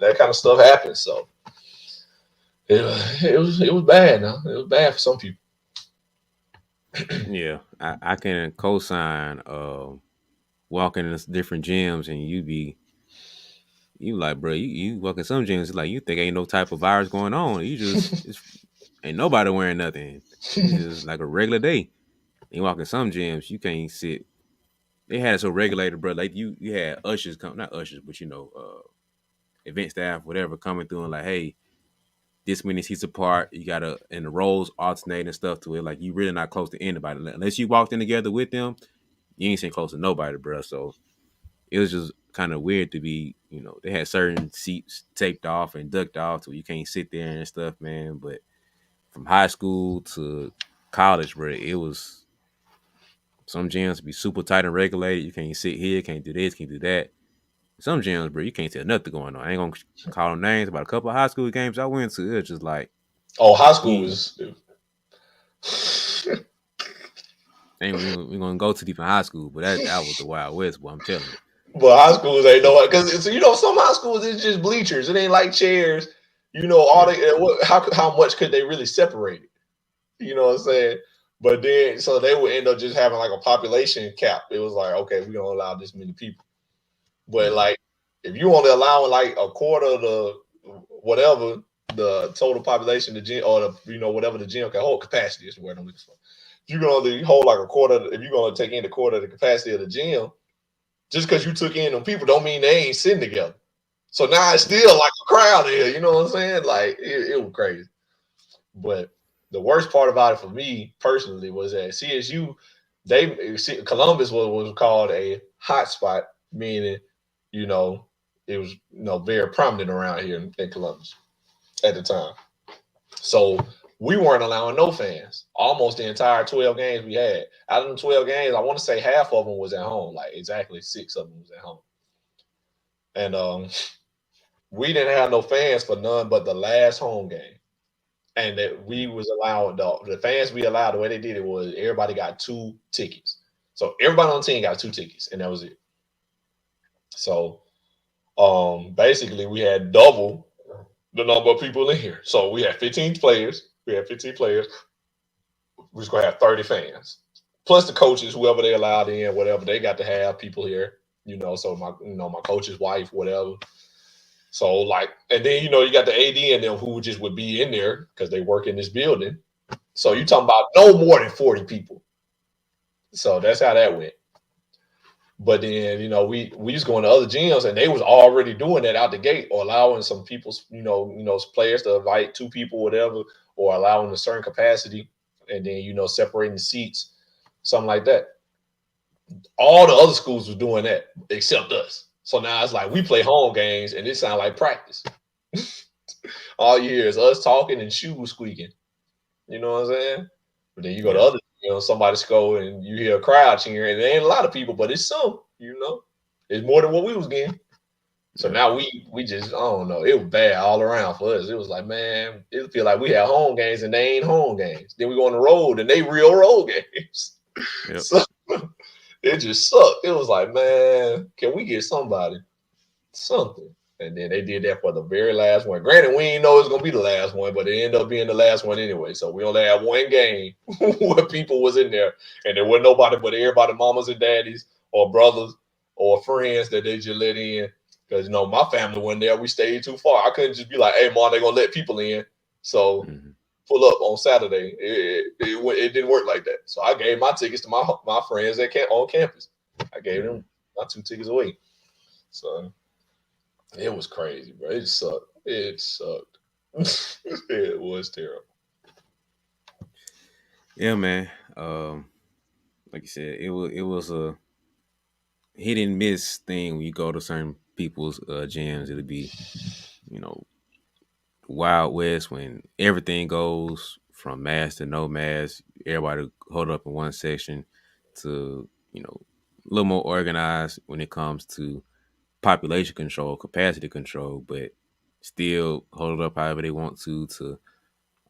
That kind of stuff happens. So it was bad. Now it was bad for some people. Yeah, I can co-sign. Walking in different gyms and you like, bro, you walk in some gyms, it's like you think ain't no type of virus going on. It's ain't nobody wearing nothing. It's just like a regular day. You walk in some gyms, you can't sit. They had it so regulated, bro. Like you had ushers come, not ushers, but event staff, whatever, coming through and like, hey, this many seats apart. You gotta and the rows alternate and stuff to it. Like you really not close to anybody unless you walked in together with them. You ain't sitting close to nobody, bro. So it was just kind of weird to be, they had certain seats taped off and ducked off so you can't sit there and stuff, man. But from high school to college, bro, it was some gyms be super tight and regulated. You can't sit here, can't do this, can't do that. Some gyms, bro, you can't tell nothing going on. I ain't gonna call them names about a couple of high school games I went to. It's just like Oh, high school we was. ain't we gonna go too deep in high school, but that was the Wild West. Boy, I'm telling you. But high schools ain't no because so some high schools it's just bleachers. It ain't like chairs. All Yeah, they how much could they really separate it? You know what I'm saying? But then so they would end up just having like a population cap. It was like okay, we're gonna allow this many people. But mm-hmm. like if you only allowing like a quarter of the whatever the total population the gym or the whatever the gym can hold capacity is the word I'm looking for. If you're gonna hold like a quarter, if you're gonna take in the quarter of the capacity of the gym, just because you took in them people don't mean they ain't sitting together. So now it's Mm-hmm. still like a crowd here. You know what I'm saying? Like it was crazy. But the worst part about it for me personally was that CSU, Columbus was called a hot spot, meaning you know it was very prominent around here in Columbus at the time. So we weren't allowing no fans. Almost the entire 12 games we had. Out of the 12 games, I want to say half of them was at home. Like exactly 6 of them was at home. And we didn't have no fans for none but the last home game. And that we was allowed the fans we allowed the way they did it was everybody got 2 tickets. So everybody on the team got 2 tickets, and that was it. So basically we had double the number of people in here. So we had 15 players. We had 15 players. We was gonna have 30 fans. Plus the coaches, whoever they allowed in, whatever, they got to have people here. So my coach's wife, whatever. So like, and then you got the AD and them who just would be in there because they work in this building. So you Mm-hmm. talking about no more than 40 people. So that's how that went. But then we was going to other gyms and they was already doing that out the gate or allowing some people, players to invite 2 people, whatever, or allowing a certain capacity, and then separating the seats, something like that. All the other schools was doing that except us. So now it's like we play home games and it sounds like practice. All you hear is us talking and shoes squeaking. You know what I'm saying? But then you go to Yeah, other, somebody score and you hear a crowd cheering, and there ain't a lot of people, but it's some. It's more than what we was getting. So yeah, now we just I don't know. It was bad all around for us. It was like, man, it feel like we had home games and they ain't home games. Then we go on the road and they real road games. yep. So it just sucked. It was like, man, can we get something? And then they did that for the very last one. Granted, we didn't know it was gonna be the last one, but it ended up being the last one anyway. So we only had one game where people was in there, and there wasn't nobody but everybody, mamas and daddies, or brothers, or friends that they just let in. Because my family wasn't there. We stayed too far. I couldn't just be like, "Hey, mom, they gonna let people in." So Mm-hmm. pull up on Saturday. It didn't work like that. So I gave my tickets to my friends on campus. I gave Mm-hmm. them my 2 tickets away. So it was crazy, bro. It sucked. It sucked. It was terrible. Yeah, man. Like you said, it was a hit and miss thing when you go to certain people's gyms. It'll be you know Wild West when everything goes from mask to no mask. Everybody hold up in one section to a little more organized when it comes to population control, capacity control, but still hold it up however they want to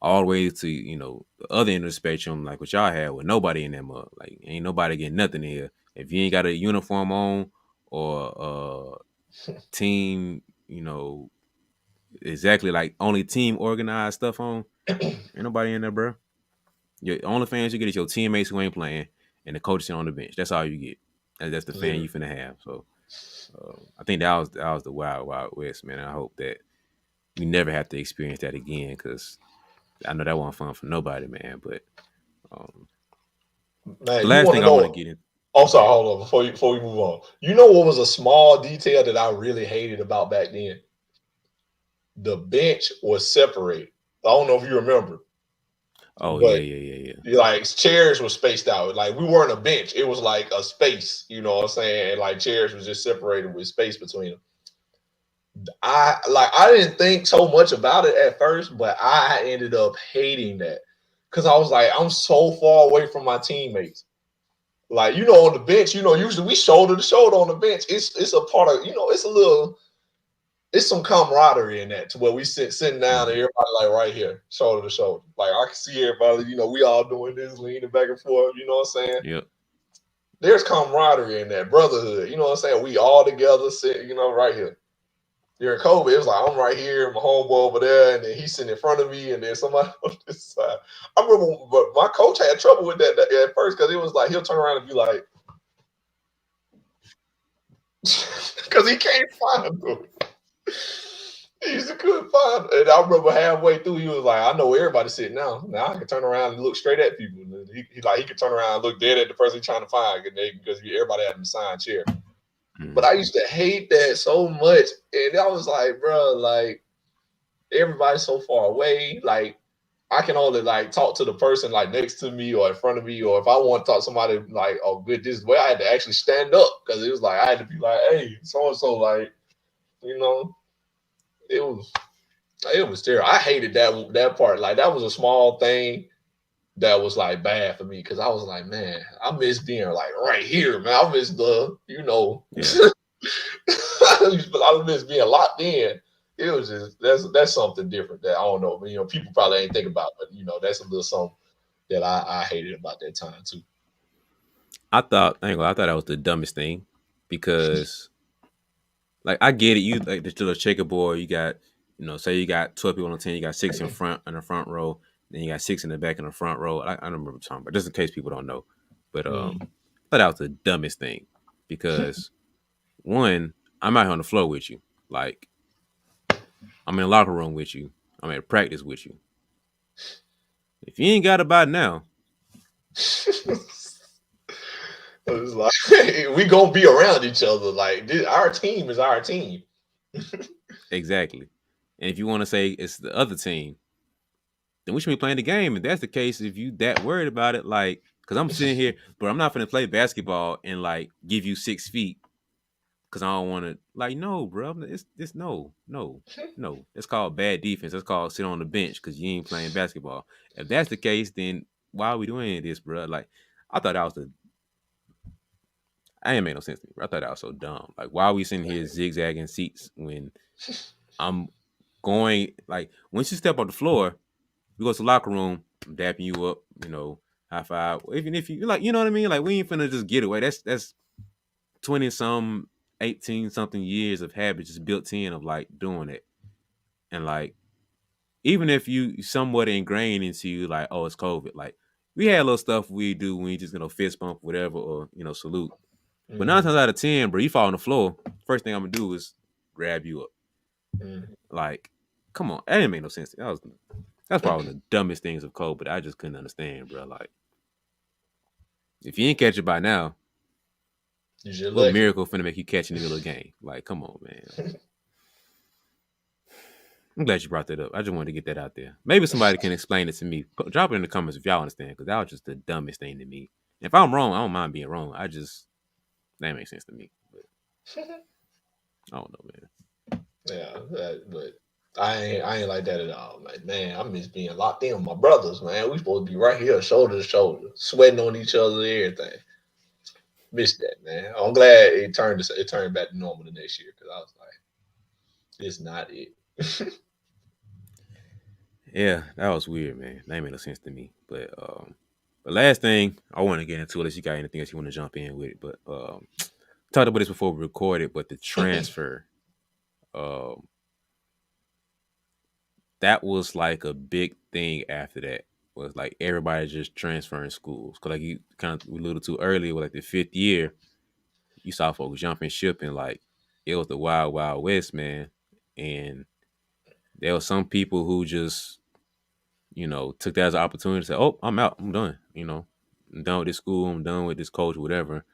all the way to the other end of the spectrum, like what y'all had with nobody in that mug. Like ain't nobody getting nothing in here if you ain't got a uniform on or team, exactly like only team organized stuff on. Ain't nobody in there, bro. Your only fans you get is your teammates who ain't playing and the coach sitting on the bench. That's all you get. That's the fan you Literally. finna have. So I think that was the wild west, man. I hope that we never have to experience that again because I know that wasn't fun for nobody, man. But um, the Man, you last want thing to I want to know? get in. I'm Go sorry, ahead. hold on before we move on. You know what was a small detail that I really hated about back then? The bench was separated. I don't know if you remember, Oh yeah, but yeah, yeah, yeah. like chairs were spaced out. Like we weren't a bench. It was like a space, you know what I'm saying? And like chairs was just separated with space between them. I didn't think so much about it at first, but I ended up hating that. Cause I was like, I'm so far away from my teammates. Like, on the bench, usually we shoulder to shoulder on the bench. It's a part of, it's a little, it's some camaraderie in that to where we sitting down and Mm, everybody like right here, shoulder to shoulder. Like I can see everybody, we all doing this, leaning back and forth, you know what I'm saying? yep. There's camaraderie in that brotherhood, you know what I'm saying? We all together sit, right here. During COVID, it was like I'm right here, my homeboy over there, and then he's sitting in front of me, and then somebody on this side. I remember, but my coach had trouble with that at first because it was like he'll turn around and be like, because he can't find them. He used to couldn't find, and I remember halfway through, he was like, "I know where everybody's sitting now. Now I can turn around and look straight at people." And he could turn around and look dead at the person he's trying to find because everybody had an assigned chair. But I Mm, used to hate that so much, and I was like, bro, like everybody's so far away. Like I can only like talk to the person like next to me or in front of me, or if I want to talk to somebody like, oh, good, this way, I had to actually stand up because it was like I had to be like, hey, so and so, like, you know, it was terrible. I hated that part. Like that was a small thing that was like bad for me because I was like, man, I miss being like right here, man. I miss the, yeah. I miss being locked in. It was just that's something different that I don't know. People probably ain't think about, but that's a little something that I hated about that time too. I thought that was the dumbest thing because like I get it. You like the little checkerboard. You got say you got 12 people on the team. You got six in the front row. Then you got six in the back in the front row. I don't remember talking, but just in case people don't know, but Mm. I thought that was the dumbest thing because one, I'm out here on the floor with you. Like I'm in the locker room with you. I'm at practice with you. If you ain't got it by now, It's like we gonna be around each other. Like our team is our team. exactly. And if you want to say it's the other team, then we should be playing the game. If that's the case, if you that worried about it, like, because I'm sitting here, but I'm not gonna play basketball and like give you 6 feet because I don't want to. Like, no, bro, it's no, no, no. That's called bad defense. That's called sit on the bench because you ain't playing basketball. If that's the case, then why are we doing any of this, bro? Like, I thought that was the. I ain't made no sense to me. Bro. I thought that was so dumb. Like, why are we sitting here zigzagging seats when I'm going like once you step on the floor, we go to the locker room, I'm dapping you up, high five. Even if you like, you know what I mean? Like we ain't finna just get away. That's 20 some, 18 something years of habit just built in of like doing it. And like even if you somewhat ingrained into you, like, oh, it's COVID, like we had little stuff we do when you just fist bump, whatever, or salute. But nine Mm, times out of 10, bro, you fall on the floor. First thing I'm gonna do is grab you up. mm. Like, come on, that didn't make no sense. That's probably one of the dumbest things of COVID. I just couldn't understand, bro. Like, if you ain't catch it by now, You just what lucky. miracle finna make you catch in the middle of the game? Like, come on, man. Like, I'm glad you brought that up. I just wanted to get that out there. Maybe somebody can explain it to me. Drop it in the comments if y'all understand, because that was just the dumbest thing to me. If I'm wrong, I don't mind being wrong. That makes sense to me. But I don't know, man. Yeah, but I ain't like that at all. Like, man, I miss being locked in with my brothers, man. We supposed to be right here, shoulder to shoulder, sweating on each other, everything. Miss that, man. I'm glad it turned back to normal the next year because I was like, it's not it. Yeah, that was weird, man. That made no sense to me. But the last thing I want to get into, unless you got anything else you want to jump in with, but talked about this before we recorded, but the transfer, um, that was like a big thing after that. Was like everybody just transferring schools. Cause like you kind of alluded to earlier, with like the fifth year, you saw folks jumping ship and like it was the wild, wild west, man. And there were some people who just, took that as an opportunity to say, "Oh, I'm out. I'm done. I'm done with this school. I'm done with this coach, whatever.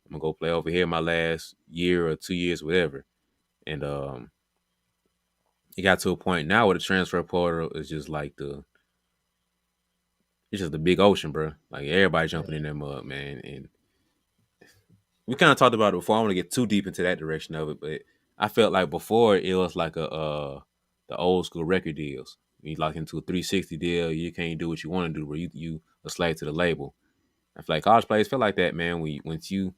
I'm gonna go play over here my last year or 2 years, whatever." And it got to a point now where the transfer portal is just like it's just the big ocean, bro. Like everybody jumping in that mud, man. And we kind of talked about it before. I don't want to get too deep into that direction of it, but I felt like before it was like the old school record deals. You lock into a 360 deal, you can't do what you want to do, where you a slave to the label. I feel like college players feel like that, man. Once you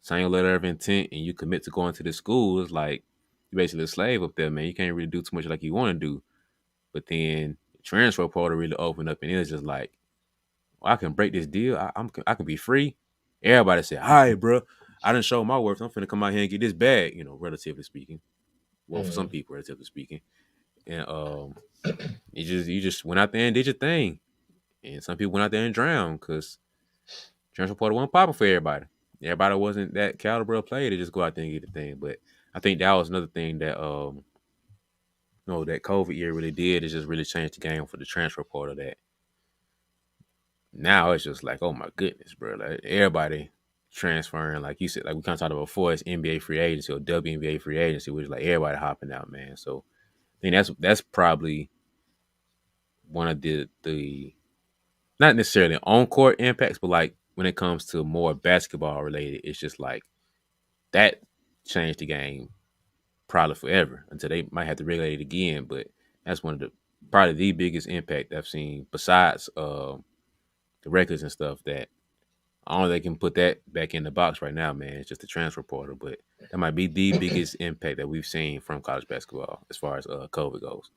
sign your letter of intent and you commit to going to the school, it's like you're basically a slave up there, man. You can't really do too much like you want to do. But then the transfer portal really opened up, and it was just like, well, I can break this deal. I can be free. Everybody said, "All right, bro, I didn't show my worth. I'm finna come out here and get this bag." Relatively speaking. Well, for some Mm. people, relatively speaking, and you just went out there and did your thing, and some people went out there and drowned because transfer portal wasn't popping for everybody. Everybody wasn't that caliber of player to just go out there and get the thing. But I think that was another thing that that COVID year really did is just really change the game for the transfer portal. That now it's just like, oh my goodness, bro, like everybody transferring, like you said, like we kind of talked about before, it's NBA free agency or WNBA free agency, which is like everybody hopping out, man. So I think that's probably one of the not necessarily on court impacts, but like when it comes to more basketball related, it's just like that changed the game probably forever until they might have to regulate it again. But that's one of the probably the biggest impact I've seen besides the records and stuff. That I don't know, they can put that back in the box right now, man. It's just the transfer portal, but that might be the biggest impact that we've seen from college basketball as far as COVID goes.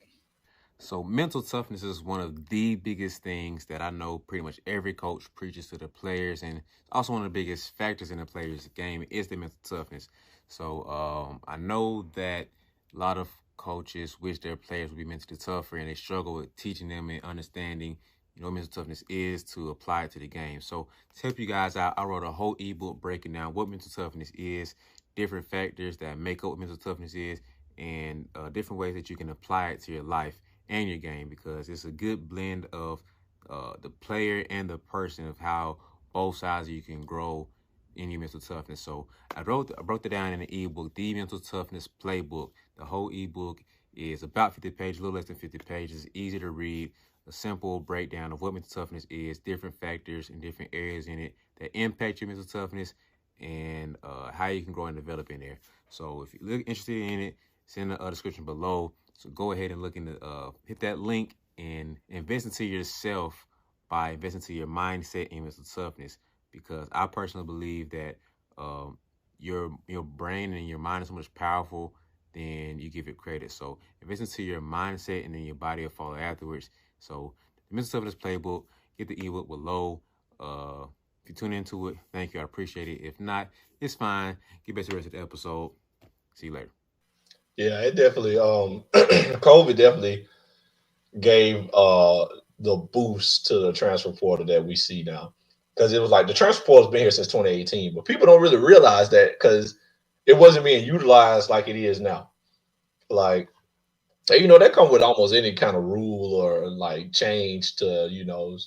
So mental toughness is one of the biggest things that I know pretty much every coach preaches to the players, and also one of the biggest factors in the players' game is the mental toughness. So I know that a lot of coaches wish their players would be mentally tougher, and they struggle with teaching them and understanding, what mental toughness is to apply it to the game. So to help you guys out, I wrote a whole ebook breaking down what mental toughness is, different factors that make up what mental toughness is, and different ways that you can apply it to your life and your game, because it's a good blend of the player and the person of how both sides of you can grow in your mental toughness. So I broke it down in the ebook, the Mental Toughness Playbook. The whole ebook is about 50 pages, a little less than 50 pages, easy to read, a simple breakdown of what mental toughness is, different factors and different areas in it that impact your mental toughness, and how you can grow and develop in there. So if you're interested in it, send a description below. So go ahead and look into hit that link and invest into yourself by investing into your mindset and mental toughness. Because I personally believe that your brain and your mind is so much powerful than you give it credit. So invest into your mindset, and then your body will follow afterwards. So the Mental Toughness Playbook, get the ebook below. If you tune into it, thank you. I appreciate it. If not, it's fine. Get back to the rest of the episode. See you later. Yeah, it definitely COVID definitely gave the boost to the transfer portal that we see now. Because it was like the transfer portal's been here since 2018, but people don't really realize that because it wasn't being utilized like it is now. Like, that come with almost any kind of rule or like change to,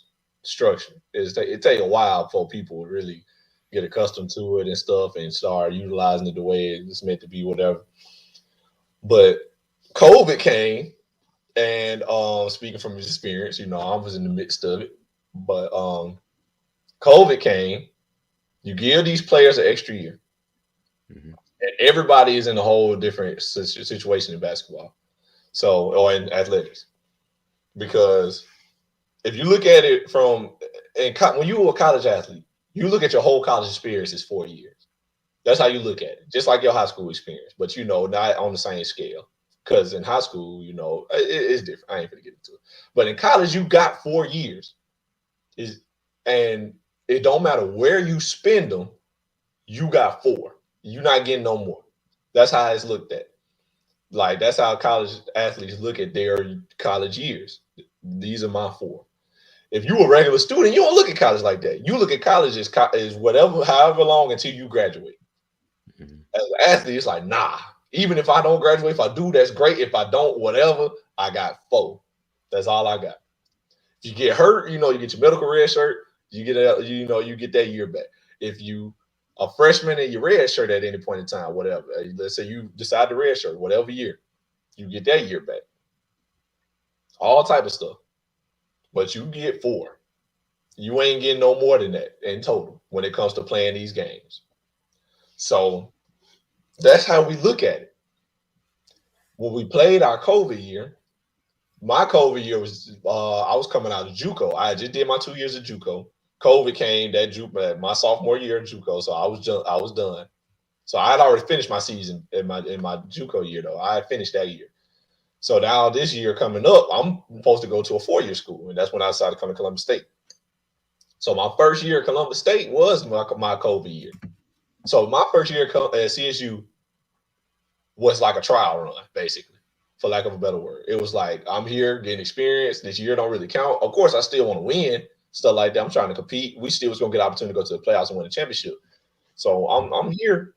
structure. It take a while for people to really get accustomed to it and stuff and start utilizing it the way it's meant to be, whatever. But COVID came, and speaking from his experience, I was in the midst of it. But COVID came, you give these players an extra year, Mm-hmm. and everybody is in a whole different situation in basketball, or in athletics. Because if you look at it when you were a college athlete, you look at your whole college experience as 4 years. That's how you look at it, just like your high school experience, but not on the same scale. Because in high school, it's different. I ain't gonna get into it. But in college, you got 4 years, and it don't matter where you spend them, you got four. You're not getting no more. That's how it's looked at. Like that's how college athletes look at their college years. These are my four. If you a regular student, you don't look at college like that. You look at college as whatever, however long until you graduate. Mm-hmm. As an athlete, it's like, nah. Even if I don't graduate, if I do, that's great. If I don't, whatever, I got four. That's all I got. If you get hurt, you get your medical red shirt. You get that year back. If you a freshman and your red shirt at any point in time, whatever. Let's say you decide the red shirt, whatever year, you get that year back. All type of stuff. But you get four. You ain't getting no more than that in total when it comes to playing these games. So that's how we look at it. When we played our COVID year, my COVID year was I was coming out of JUCO. I just did my 2 years of JUCO. COVID came my sophomore year in JUCO, so I was done. So I had already finished my season in my JUCO year though. I had finished that year. So now this year coming up, I'm supposed to go to a 4-year school, and that's when I decided to come to Columbus State. So my first year at Columbus State was my COVID year. So my first year at CSU was like a trial run, basically, for lack of a better word. It was like, I'm here getting experience. This year don't really count. Of course, I still want to win, stuff like that. I'm trying to compete. We still was gonna get an opportunity to go to the playoffs and win a championship. So I'm here.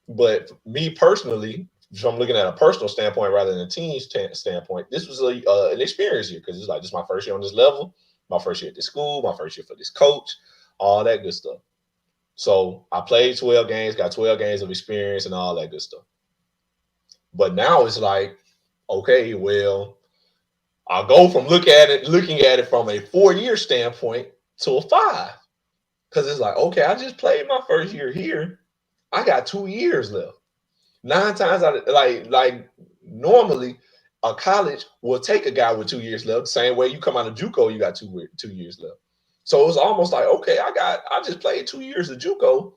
But me personally, if I'm looking at a personal standpoint rather than a team standpoint, this was an experience year because it's like this is my first year on this level, my first year at this school, my first year for this coach, all that good stuff. So I played 12 games, got 12 games of experience and all that good stuff. But now it's like, okay, well, I'll go from looking at it from a 4-year standpoint to a 5. Because it's like, okay, I just played my first year here. I got 2 years left. 9 times out of like normally a college will take a guy with 2 years left. Same way you come out of JUCO, you got 2 years left. So it was almost like, okay, I just played 2 years of JUCO,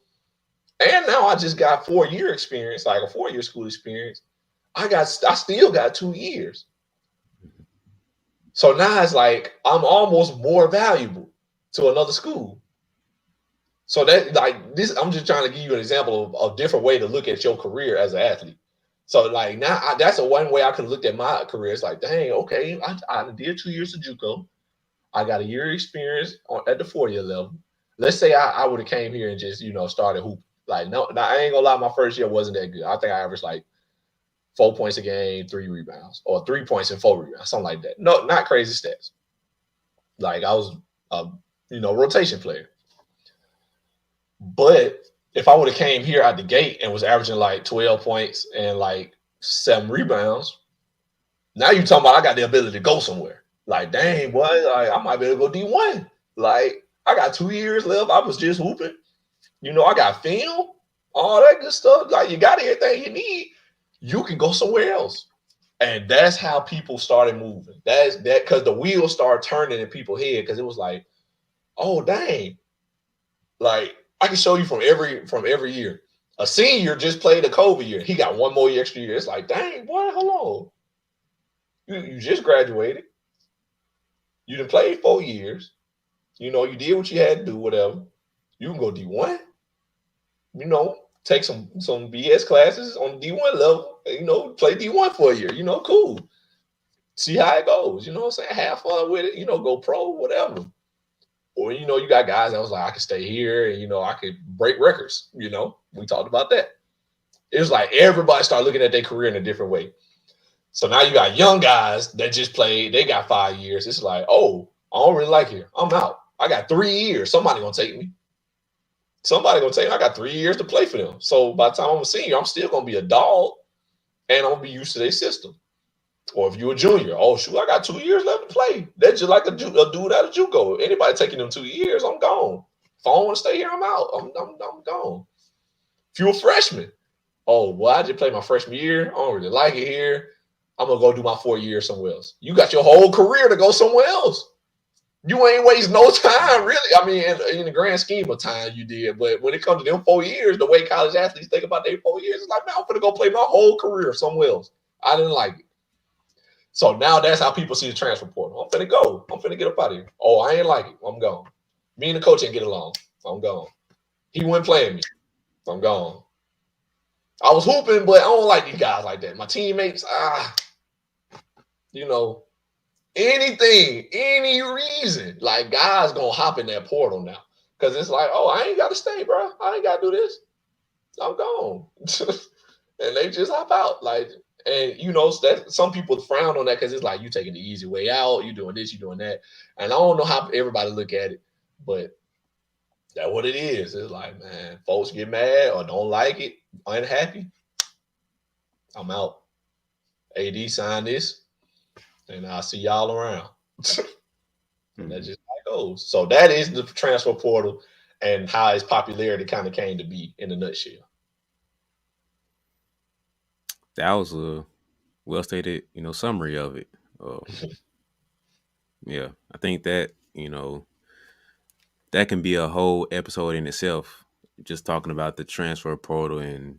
and now I just got 4-year experience, like a 4-year school experience. I still got 2 years. So now it's like I'm almost more valuable to another school. So that like this, I'm just trying to give you an example of a different way to look at your career as an athlete. So like now, that's a one way I could look at my career. It's like, dang, okay, I did 2 years of JUCO. I got a year experience at the 4-year level. Let's say I would have came here and just started hoop. Like no, I ain't gonna lie, my first year wasn't that good. I think I averaged like 4 points a game, 3 rebounds, or 3 points and 4 rebounds, something like that. No, not crazy stats. Like I was a rotation player. But if I would have came here out the gate and was averaging like 12 points and like 7 rebounds, now you talking about I got the ability to go somewhere. Like, dang, boy, like, I might be able to go D1. Like, I got 2 years left. I was just hooping. I got film, all that good stuff. Like, you got everything you need. You can go somewhere else. And that's how people started moving. That's because the wheels started turning in people's head because it was like, oh, dang. Like, I can show you from every year. A senior just played a COVID year. He got 1 more extra year. It's like, dang, boy, hold on. You just graduated. You done played 4 years. You did what you had to do, whatever. You can go D1. Take some BS classes on D1 level. Play D1 for a year. Cool. See how it goes. You know what I'm saying? Have fun with it. Go pro, whatever. Or, you got guys that was like, I could stay here and, I could break records. We talked about that. It was like everybody started looking at their career in a different way. So now you got young guys that just played. They got 5 years. It's like, oh, I don't really like here. I'm out. I got 3 years. Somebody going to take me. Somebody going to take me. I got 3 years to play for them. So by the time I'm a senior, I'm still going to be a dog and I'm going to be used to their system. Or if you're a junior, oh, shoot, I got 2 years left to play. That's just like a dude out of JUCO. Anybody taking them 2 years, I'm gone. If I don't want to stay here, I'm out. I'm gone. If you're a freshman, oh, well, I just played my freshman year. I don't really like it here. I'm going to go do my 4 years somewhere else. You got your whole career to go somewhere else. You ain't waste no time, really. I mean, in the grand scheme of time, you did. But when it comes to them 4 years, the way college athletes think about their 4 years, it's like, man, I'm going to go play my whole career somewhere else. I didn't like it. So now that's how people see the transfer portal. I'm finna go. I'm finna get up out of here. Oh, I ain't like it. I'm gone. Me and the coach ain't get along. I'm gone. He wasn't playing me. I'm gone. I was hooping, but I don't like these guys like that. My teammates, anything, any reason, like guys gonna hop in that portal now. Cause it's like, oh, I ain't gotta stay, bro. I ain't gotta do this. I'm gone. And they just hop out. Like, and that some people frown on that because it's like you taking the easy way out, you doing this, you doing that. And I don't know how everybody look at it, but that's what it is. It's like, man, folks get mad or don't like it, unhappy. I'm out. AD sign this, and I'll see y'all around. And that's just how it goes. So that is the transfer portal and how its popularity kind of came to be in a nutshell. That was a well stated, summary of it. Yeah, I think that that can be a whole episode in itself. Just talking about the transfer portal and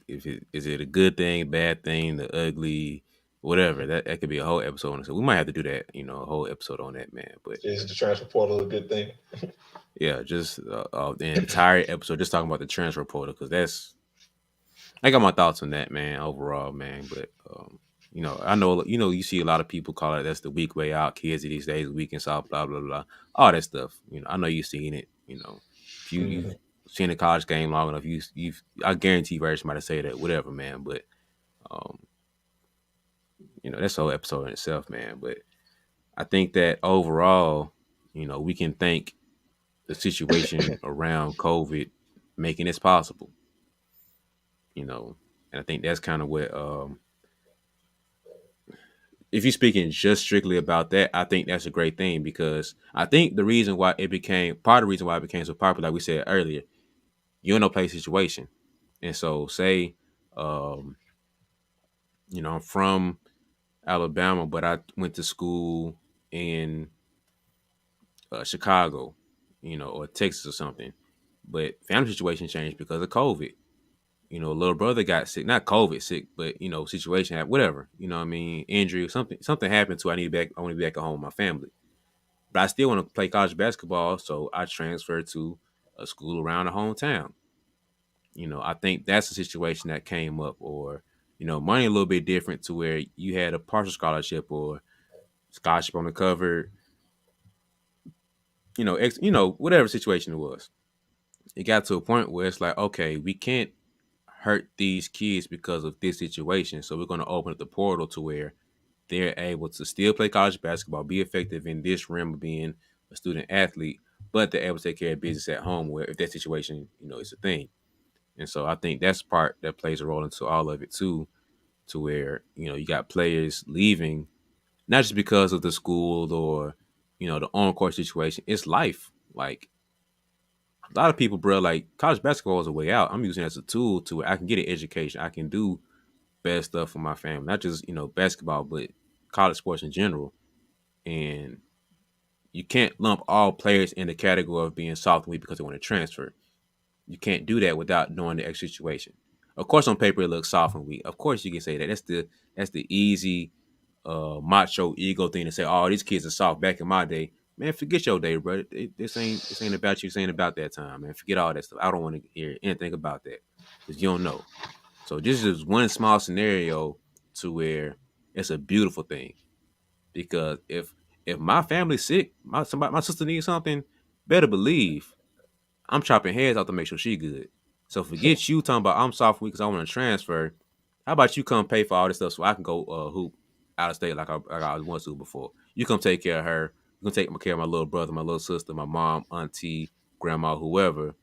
if it is it a good thing, bad thing, the ugly, whatever. That could be a whole episode on it. So we might have to do that, a whole episode on that, man. But Is the transfer portal a good thing? yeah, just the entire episode just talking about the transfer portal because I got my thoughts on that, man. Overall, man. But I know you see a lot of people call it that's the weak way out. Kids these days, weak and soft, blah blah blah, all that stuff. I know you've seen it. If you've Mhm. seen a college game long enough, you've I guarantee you heard somebody say that, whatever, man. But um, that's the whole episode in itself, man. But I think that overall, we can thank the situation around COVID making this possible. You know, and I think that's kind of what if you're speaking just strictly about that, I think that's a great thing because I think the reason why it became part of the reason why it became so popular, like we said earlier, you're in no play situation. And so say um, I'm from Alabama, but I went to school in Chicago, or Texas or something. But family situation changed because of COVID. A little brother got sick, not COVID sick, but situation happened, whatever. What I mean, injury, something happened to. I want to be back at home with my family, but I still want to play college basketball, so I transferred to a school around the hometown. I think that's a situation that came up, or money a little bit different to where you had a partial scholarship or scholarship on the cover. Whatever situation it was, it got to a point where it's like, okay, we can't hurt these kids because of this situation. So we're going to open up the portal to where they're able to still play college basketball, be effective in this realm of being a student athlete, but they're able to take care of business at home where if that situation, is a thing. And so I think that's part that plays a role into all of it too, to where, you got players leaving, not just because of the school or, the on-court situation. It's life. Like a lot of people, bro, like college basketball is a way out. I'm using it as a tool to where I can get an education. I can do bad stuff for my family, not just basketball, but college sports in general. And you can't lump all players in the category of being soft and weak because they want to transfer. You can't do that without knowing the extra situation. Of course, on paper it looks soft and weak. Of course, you can say that. That's the easy macho ego thing to say. Oh, these kids are soft. Back in my day, man, forget your day, bro. This ain't about you. This ain't about that time, man. Forget all that stuff. I don't want to hear anything about that because you don't know. So this is one small scenario to where it's a beautiful thing because if my family's sick, my sister needs something, better believe I'm chopping heads out to make sure she good. So forget you talking about I'm soft weak because I want to transfer. How about you come pay for all this stuff so I can go hoop out of state like I was once to before? You come take care of her. You can take care of my little brother, my little sister, my mom, auntie, grandma, whoever,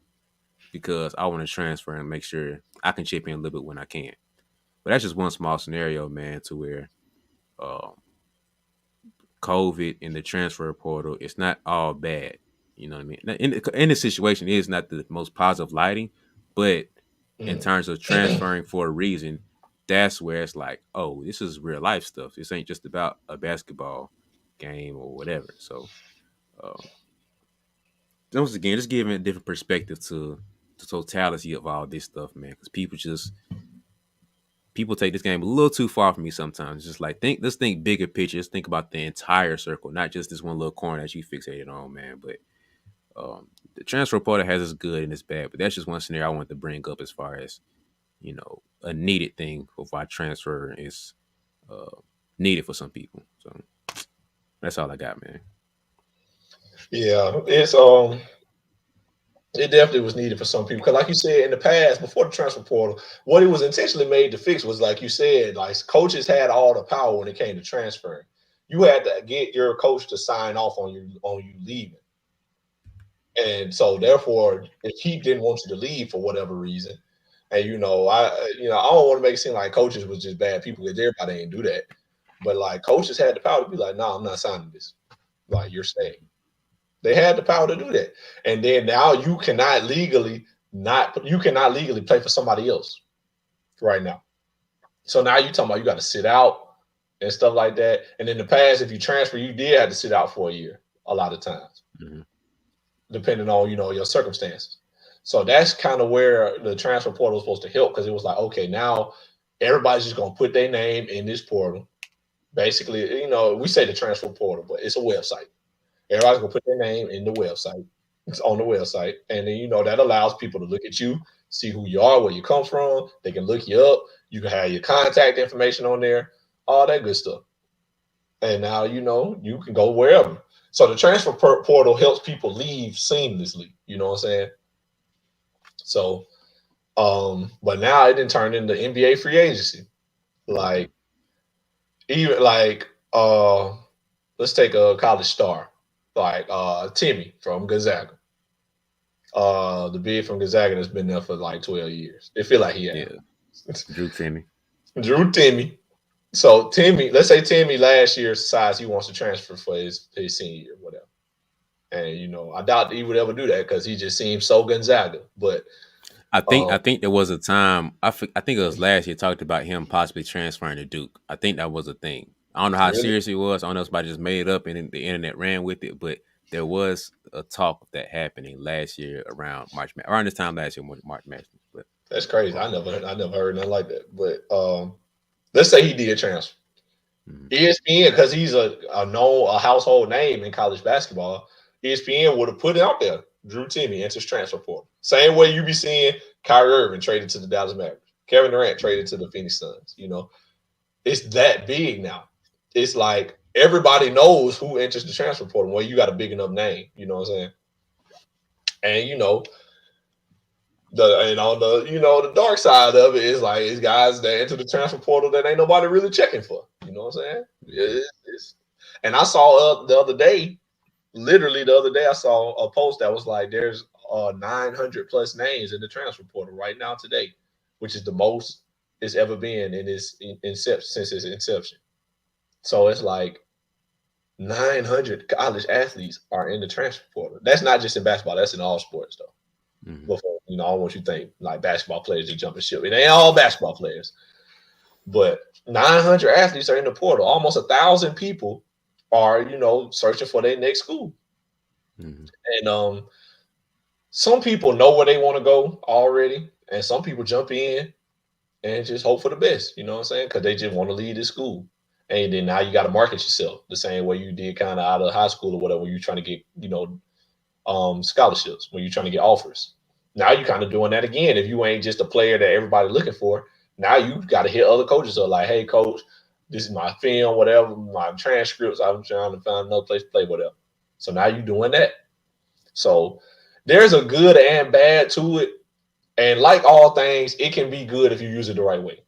because I want to transfer and make sure I can chip in a little bit when I can. But that's just one small scenario, man, to where um, COVID and the transfer portal, it's not all bad. You know what I mean? In this situation, it is not the most positive lighting, but in Mm. terms of transferring for a reason, that's where it's like, oh, this is real life stuff. This ain't just about a basketball game or whatever. So, um, once again, just giving a different perspective to the totality of all this stuff, man. Because people take this game a little too far for me sometimes. Just like let's think bigger picture. Let's think about the entire circle, not just this one little corner that you fixated on, man. But the transfer portal has its good and its bad, but that's just one scenario I want to bring up as far as a needed thing for why transfer is uh, needed for some people. So that's all I got, man. Yeah, it definitely was needed for some people because, like you said, in the past, before the transfer portal, what it was intentionally made to fix was, like you said, like coaches had all the power when it came to transferring. You had to get your coach to sign off on you leaving, and so therefore, if he didn't want you to leave for whatever reason, and I don't want to make it seem like coaches was just bad people because everybody ain't do that, but like coaches had the power to be like, no, I'm not signing this. Like you're staying. They had the power to do that. And then now you cannot legally play for somebody else right now. So now you talking about you got to sit out and stuff like that. And in the past, if you transfer, you did have to sit out for a year a lot of times. Mm-hmm. depending on your circumstances. So that's kind of where the transfer portal was supposed to help, because it was like, okay, now everybody's just gonna put their name in this portal. Basically, we say the transfer portal, but it's a website. Everybody's gonna put their name in the website. It's on the website, and then that allows people to look at you, see who you are, where you come from. They can look you up. You can have your contact information on there, all that good stuff. And now you can go wherever. So the transfer portal helps people leave seamlessly. You know what I'm saying? So, but now it didn't turn into NBA free agency. Mhm. Like even like let's take a college star like Timmy from Gonzaga. The big from Gonzaga that's been there for like 12 years. It feel like he had Yeah, Drew Timmy. Drew Timmy. So Timmy, let's say Timmy last year decides he wants to transfer for his senior year, whatever. And I doubt he would ever do that because he just seems so Gonzaga. But I um, think there was a time I think it was last year talked about him possibly transferring to Duke. I think that was a thing. I don't know how really, serious it was. I don't know if somebody just made it up and then the internet ran with it, but there was a talk of that happening last year around around this time last year, March Madness. But that's crazy. I never heard nothing like that. But let's say he did transfer. mhm. ESPN, because he's a household name in college basketball, ESPN would have put it out there. Drew Timmy enters transfer portal. Same way you be seeing Kyrie Irving traded to the Dallas Mavericks, Kevin Durant traded to the Phoenix Suns. It's that big now. It's like everybody knows who enters the transfer portal. Well, you got a big enough name. You know what I'm saying? And and on the dark side of it is like it's guys that enter the transfer portal that ain't nobody really checking for. You know what I'm saying? Mhm. And I saw the other day, literally the other day, I saw a post that was like, there's 900 plus names in the transfer portal right now today, which is the most it's ever been in its inception since its inception. So it's like 900 college athletes are in the transfer portal. That's not just in basketball. That's in all sports though. Mhm. Before I don't want you to think like basketball players just jumping ship. It ain't all basketball players, but 900 athletes are in the portal. Almost 1,000 people are searching for their next school. Mhm. And some people know where they want to go already, and some people jump in and just hope for the best. You know what I'm saying? Because they just want to leave this school. And then now you got to market yourself the same way you did kind of out of high school or whatever. When you're trying to get scholarships, when you're trying to get offers. Now you kind of doing that again. If you ain't just a player that everybody looking for, now you got to hit other coaches up like, hey coach, this is my film, whatever, my transcripts. I'm trying to find another place to play, whatever. So now you doing that. So there's a good and bad to it. And like all things, it can be good if you use it the right way.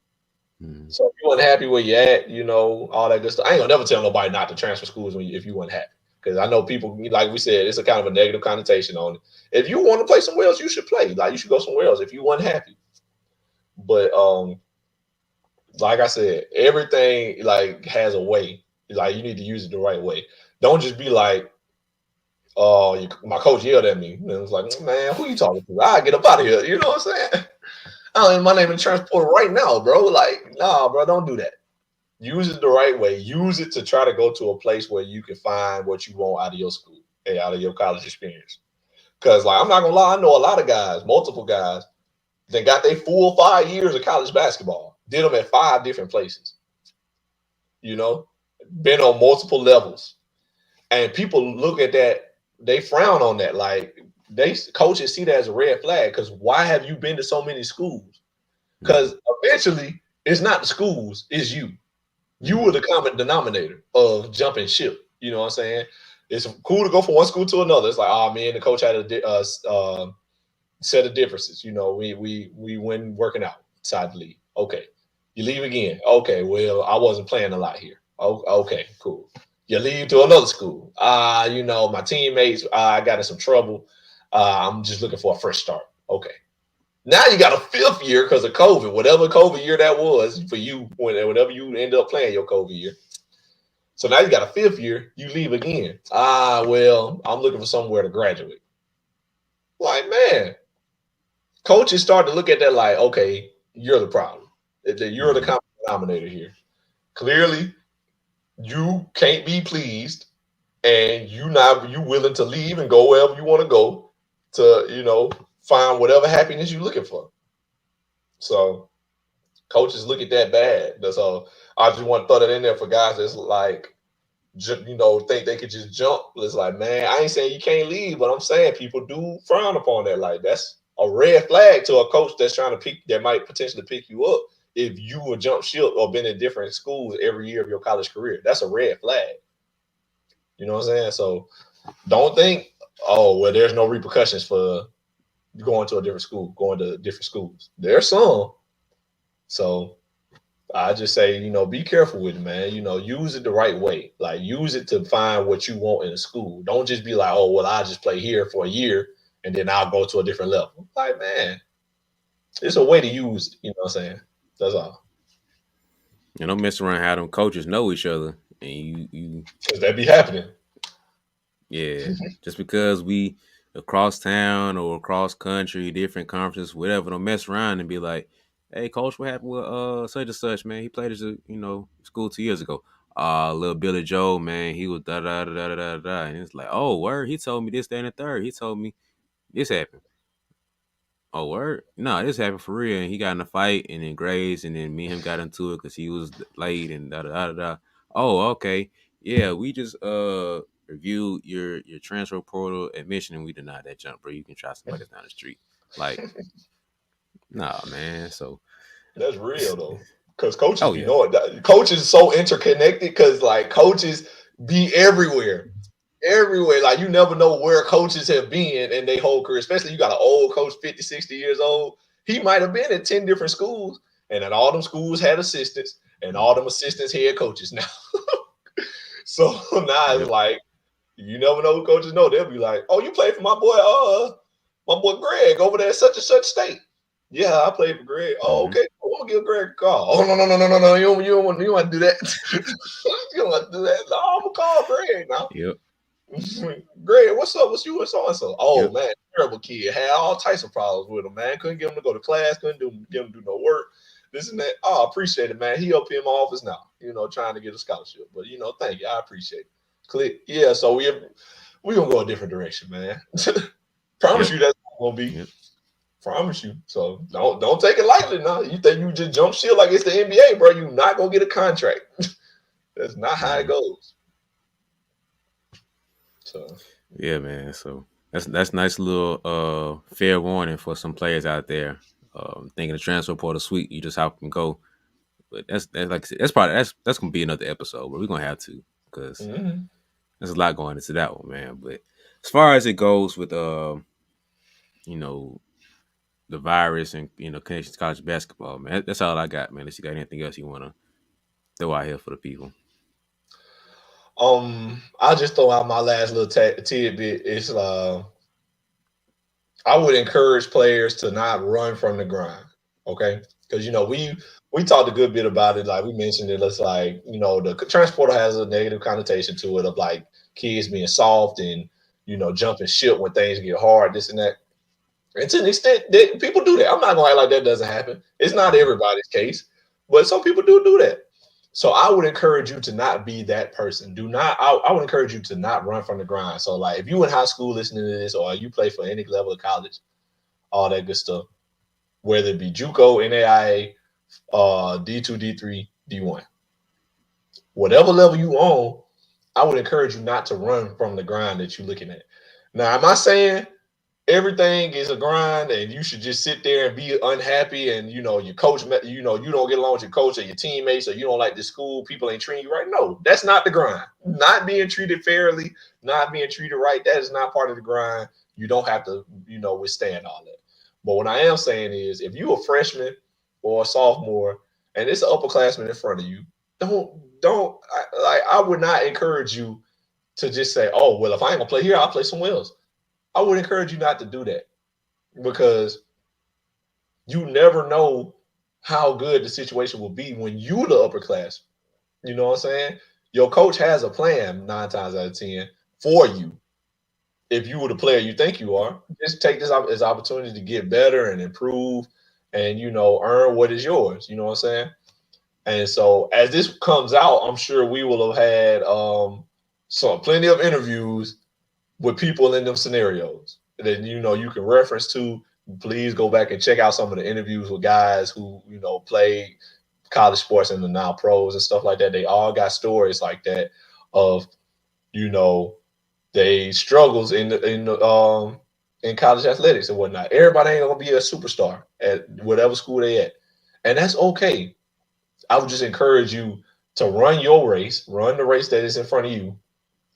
Mhm. So if you weren't happy where you at, all that good stuff. I ain't gonna never tell nobody not to transfer schools if you weren't happy. Because I know people, like we said, it's a kind of a negative connotation on it. If you want to play somewhere else, you should play. Like you should go somewhere else if you weren't happy. But like I said, everything like has a way. Like you need to use it the right way. Don't just be like, oh, my coach yelled at me. And it was like, man, who you talking to? I get up out of here. You know what I'm saying? I don't my name in the transport right now, bro. Like, nah, bro, don't do that. Use it the right way. Use it to try to go to a place where you can find what you want out of your school and out of your college experience. Because, like, I'm not gonna lie, I know a lot of guys, multiple guys, that got their full 5 years of college basketball, did them at 5 different places. You know, been on multiple levels, and people look at that, they frown on that. Like, they coaches see that as a red flag. Because why have you been to so many schools? Mhm. Because eventually, it's not the schools, it's you. You were Mhm. the common denominator of jumping ship. You know what I'm saying? It's cool to go from one school to another. It's like, oh man, the coach had a set of differences. We went working out inside the league. Okay, you leave again. Okay, well, I wasn't playing a lot here. Oh, okay, cool. You leave to another school. My teammates, I got in some trouble. I'm just looking for a fresh start. Okay, now you got a fifth year because of COVID, whatever COVID year that was for you, whenever you end up playing your COVID year. So now you got a fifth year, you leave again. Well, I'm looking for somewhere to graduate. Like, man, coaches start to look at that like, okay, you're the problem. You're the Mhm. common denominator here. Clearly, you can't be pleased. and you willing to leave and go wherever you want to go to, find whatever happiness you're looking for. So coaches look at that bad. That's all. I just want to throw that in there for guys that's like, think they could just jump. It's like, man, I ain't saying you can't leave, but I'm saying people do frown upon that. Like, that's a red flag to a coach that's trying to pick, that might potentially pick you up if you would jump ship or been in different schools every year of your college career. That's a red flag. You know what I'm saying? So don't think, oh, well, there's no repercussions for going to a different school, going to different schools. There's some. So I just say, be careful with it, man. Use it the right way. Like, use it to find what you want in a school. Don't just be like, oh, well, I'll just play here for a year and then I'll go to a different level. Like, man, it's a way to use it. You know what I'm saying? That's all. And don't mess around how them coaches know each other. And you Because that be happening. yeah, just because we across town or across country, different conferences, whatever, don't mess around and be like, "Hey, coach, what happened with such and such, man? He played as a school 2 years ago. Little Billy Joe, man, he was da da da da da da," and it's like, "Oh, word, he told me this, that, and the third. He told me this happened. Oh, word, no, this happened for real." And he got in a fight, and then grades, and then me and him got into it because he was late and da da da da. Oh, okay, yeah, we just reviewed your transfer portal admission, and we denied that jump, bro. You can try somebody that's down the street. Like, nah, man. So, That's real, though. Because coaches oh be yeah, knowing that. Coaches so interconnected because, like, coaches be everywhere. Everywhere. Like, you never know where coaches have been in their whole career, especially you got an old coach, 50, 60 years old. He might have been at 10 different schools, and then all them schools had assistants, and all them assistants head coaches now. So now it's yep, like, you never know who coaches know. They'll be like, oh, you played for my boy Greg over there at such and such state. Yeah, I played for Greg. Oh, mm-hmm, okay. I want to give Greg a call. Oh, no, no, no, no, no, no. You don't want to do that. You don't want to do that. No, I'm going to call Greg now. yep, Greg, what's up? What's you and so and so? Oh yep, man, terrible kid. Had all types of problems with him, man. Couldn't get him to go to class, couldn't get him to do no work. This and that. Oh, I appreciate it, man. He up in my office now, trying to get a scholarship. But thank you. I appreciate it. Click. Yeah, so we gonna go a different direction, man. Promise yep, you that's gonna be. yep. Promise you. So don't take it lightly now. You think you just jump shit like it's the NBA, bro. You're not gonna get a contract. That's not how it Mm-hmm. goes. So Yeah, man. So that's nice little fair warning for some players out there. Thinking the transfer portal sweet, you just hop and go. But that's like I said, that's gonna be another episode, but we're gonna have to because mhm. there's a lot going into that one, man. But as far as it goes with you know, the virus and connections to college basketball, man, that's all I got, man. Unless you got anything else you wanna throw out here for the people. I'll just throw out my last little tidbit. It's I would encourage players to not run from the grind. Okay, because we talked a good bit about it. Like we mentioned it. It's like the transporter has a negative connotation to it of like kids being soft and jumping ship when things get hard. This and that. And to an extent, people do that. I'm not gonna act like that doesn't happen. It's not everybody's case, but some people do that. So I would encourage you to not be that person. Do not. I would encourage you to not run from the grind. So like, if you in high school listening to this, or you play for any level of college, all that good stuff, whether it be JUCO, NAIA, D2, D3, D1, whatever level you on, I would encourage you not to run from the grind that you're looking at. Now, am I saying everything is a grind and you should just sit there and be unhappy and your coach, you don't get along with your coach or your teammates or you don't like the school, people ain't treating you right? No, that's not the grind. Not being treated fairly, not being treated right, that is not part of the grind. You don't have to withstand all that. But what I am saying is, if you a freshman or a sophomore and it's an upperclassman in front of you, I would not encourage you to just say, oh, well, if I ain't gonna play here, I'll play somewhere else. I would encourage you not to do that because you never know how good the situation will be when you the upper class. You know what I'm saying? Your coach has a plan 9 times out of 10 for you. If you were the player you think you are, just take this as opportunity to get better and improve and earn what is yours. You know what I'm saying? And so as this comes out, I'm sure we will have had So plenty of interviews with people in them scenarios that you can reference to. Please go back and check out some of the interviews with guys who played college sports and the now pros and stuff like that. They all got stories like that of you know they struggles in college athletics and whatnot. Everybody ain't gonna be a superstar at whatever school they at, and that's okay. I would just encourage you to run your race, run the race that is in front of you,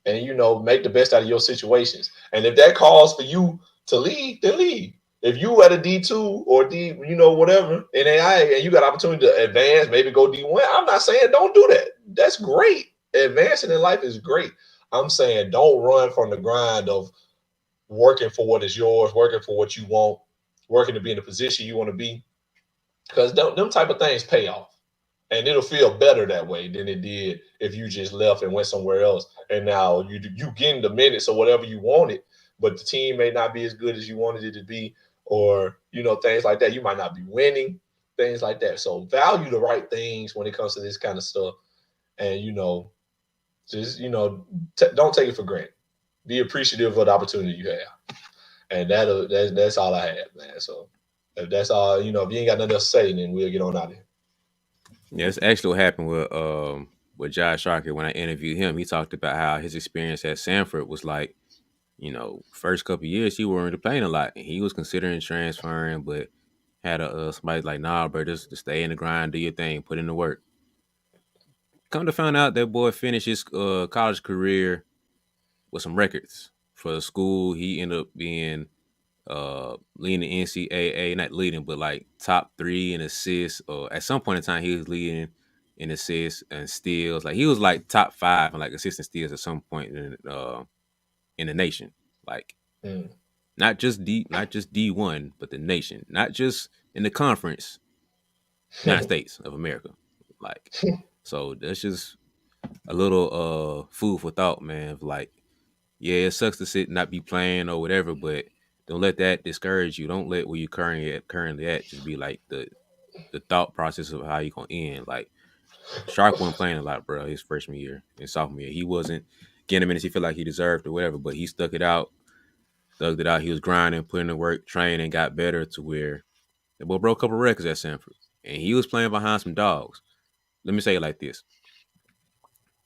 and make the best out of your situations. And if that calls for you to lead, then lead. If you at a D2 or D, whatever in AI, and you got opportunity to advance, maybe go D1, I'm not saying don't do that. That's great. Advancing in life is great. I'm saying don't run from the grind of working for what is yours, working for what you want, working to be in the position you want to be, because them type of things pay off. And it'll feel better that way than it did if you just left and went somewhere else. And now you getting the minutes or whatever you wanted, but the team may not be as good as you wanted it to be, or things like that. You might not be winning, things like that. So value the right things when it comes to this kind of stuff, and just don't take it for granted. Be appreciative of the opportunity you have, and that's all I have, man. So if that's all, if you ain't got nothing else to say, then we'll get on out of here. Yeah, it's actually what happened with Josh Sharkey when I interviewed him. He talked about how his experience at Sanford was like, first couple of years he weren't really playing a lot, and he was considering transferring, but had somebody like, nah, bro, just stay in the grind, do your thing, put in the work. Come to find out, that boy finished his college career with some records for the school. He ended up being leading the NCAA, not leading, but like top 3 in assists. Or at some point in time, he was leading in assists and steals. Like he was like top 5 in like assists and steals at some point in the nation. Like Mm. not just D1, but the nation. Not just in the conference, United States of America. Like, so that's just a little food for thought, man. Of like, yeah, it sucks to sit and not be playing or whatever, but don't let that discourage you. Don't let where you currently at just be like the thought process of how you gonna end. Like Shark wasn't playing a lot, bro, his freshman year and sophomore year. He wasn't getting the minutes he felt like he deserved or whatever, but he thugged it out. He was grinding, putting in the work, training, got better to where the boy broke a couple records at Sanford. And he was playing behind some dogs. Let me say it like this.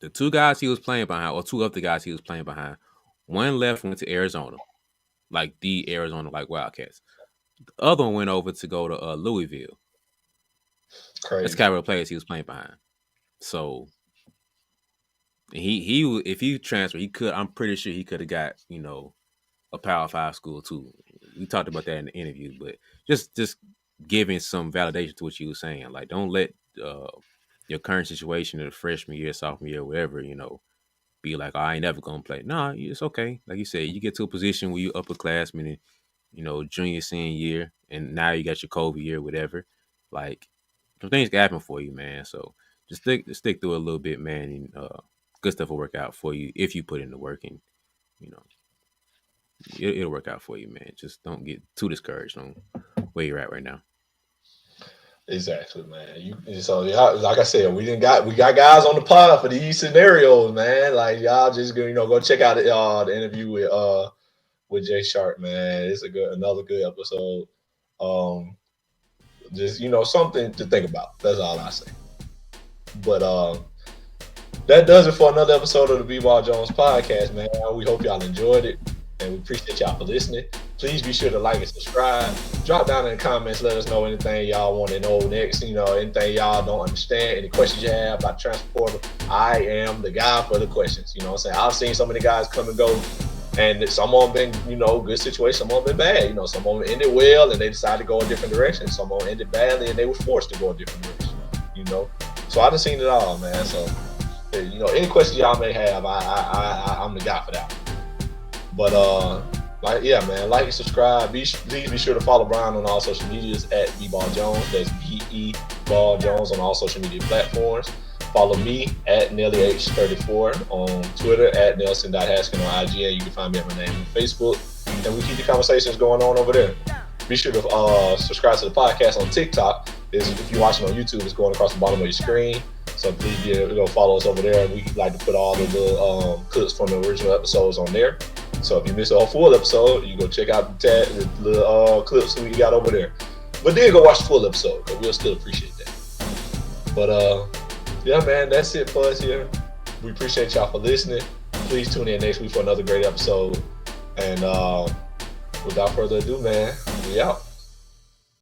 The 2 guys he was playing behind, or 2 of the guys he was playing behind, one left, went to Arizona, like the Arizona, like Wildcats. The other one went over to go to Louisville. That's the Crazy. caliber of players he was playing behind. So he if he transferred, he could. I'm pretty sure he could have got a Power 5 school too. We talked about that in the interview, but just giving some validation to what you were saying. Like, don't let your current situation in the freshman year, sophomore year, whatever, be like, oh, I ain't never gonna play. Nah, it's okay. Like you said, you get to a position where you upperclassman and junior, senior year, and now you got your COVID year, whatever. Like, some things can happen for you, man. So just stick through it a little bit, man, and good stuff will work out for you if you put in the work, and you know it'll work out for you, man. Just don't get too discouraged on where you're at right now. Exactly, man. So yeah, like I said, we got guys on the pod for these scenarios, man. Like y'all just go check out the interview with Jay Sharp, man. It's another good episode. Um, just something to think about. That's all I say. But that does it for another episode of the B-Ball Jones podcast, man. We hope y'all enjoyed it, and we appreciate y'all for listening. Please be sure to like and subscribe. Drop down in the comments. Let us know anything y'all want to know next. Anything y'all don't understand, any questions you have about transfer portal. I am the guy for the questions. You know what I'm saying? I've seen so many guys come and go, and some of them been, good situations. Some of them been bad. Some of them ended well, and they decided to go a different direction. Some of them ended badly, and they were forced to go a different direction. So I done seen it all, man. So, any questions y'all may have, I'm the guy for that. But like and subscribe. Please be sure to follow Brian on all social medias at BeBall Jones. That's BeBall Jones on all social media platforms. Follow me at NellyH34 on Twitter, at Nelson.Haskin on IG, and you can find me at my name on Facebook. And we keep the conversations going on over there. Be sure to subscribe to the podcast on TikTok. If you're watching on YouTube, it's going across the bottom of your screen. So please follow us over there. And we like to put all of the clips from the original episodes on there. So if you miss a full episode, you go check out the clips we got over there. But then go watch the full episode, because we'll still appreciate that. But yeah, man, that's it for us here. We appreciate y'all for listening. Please tune in next week for another great episode. And without further ado, man, we out.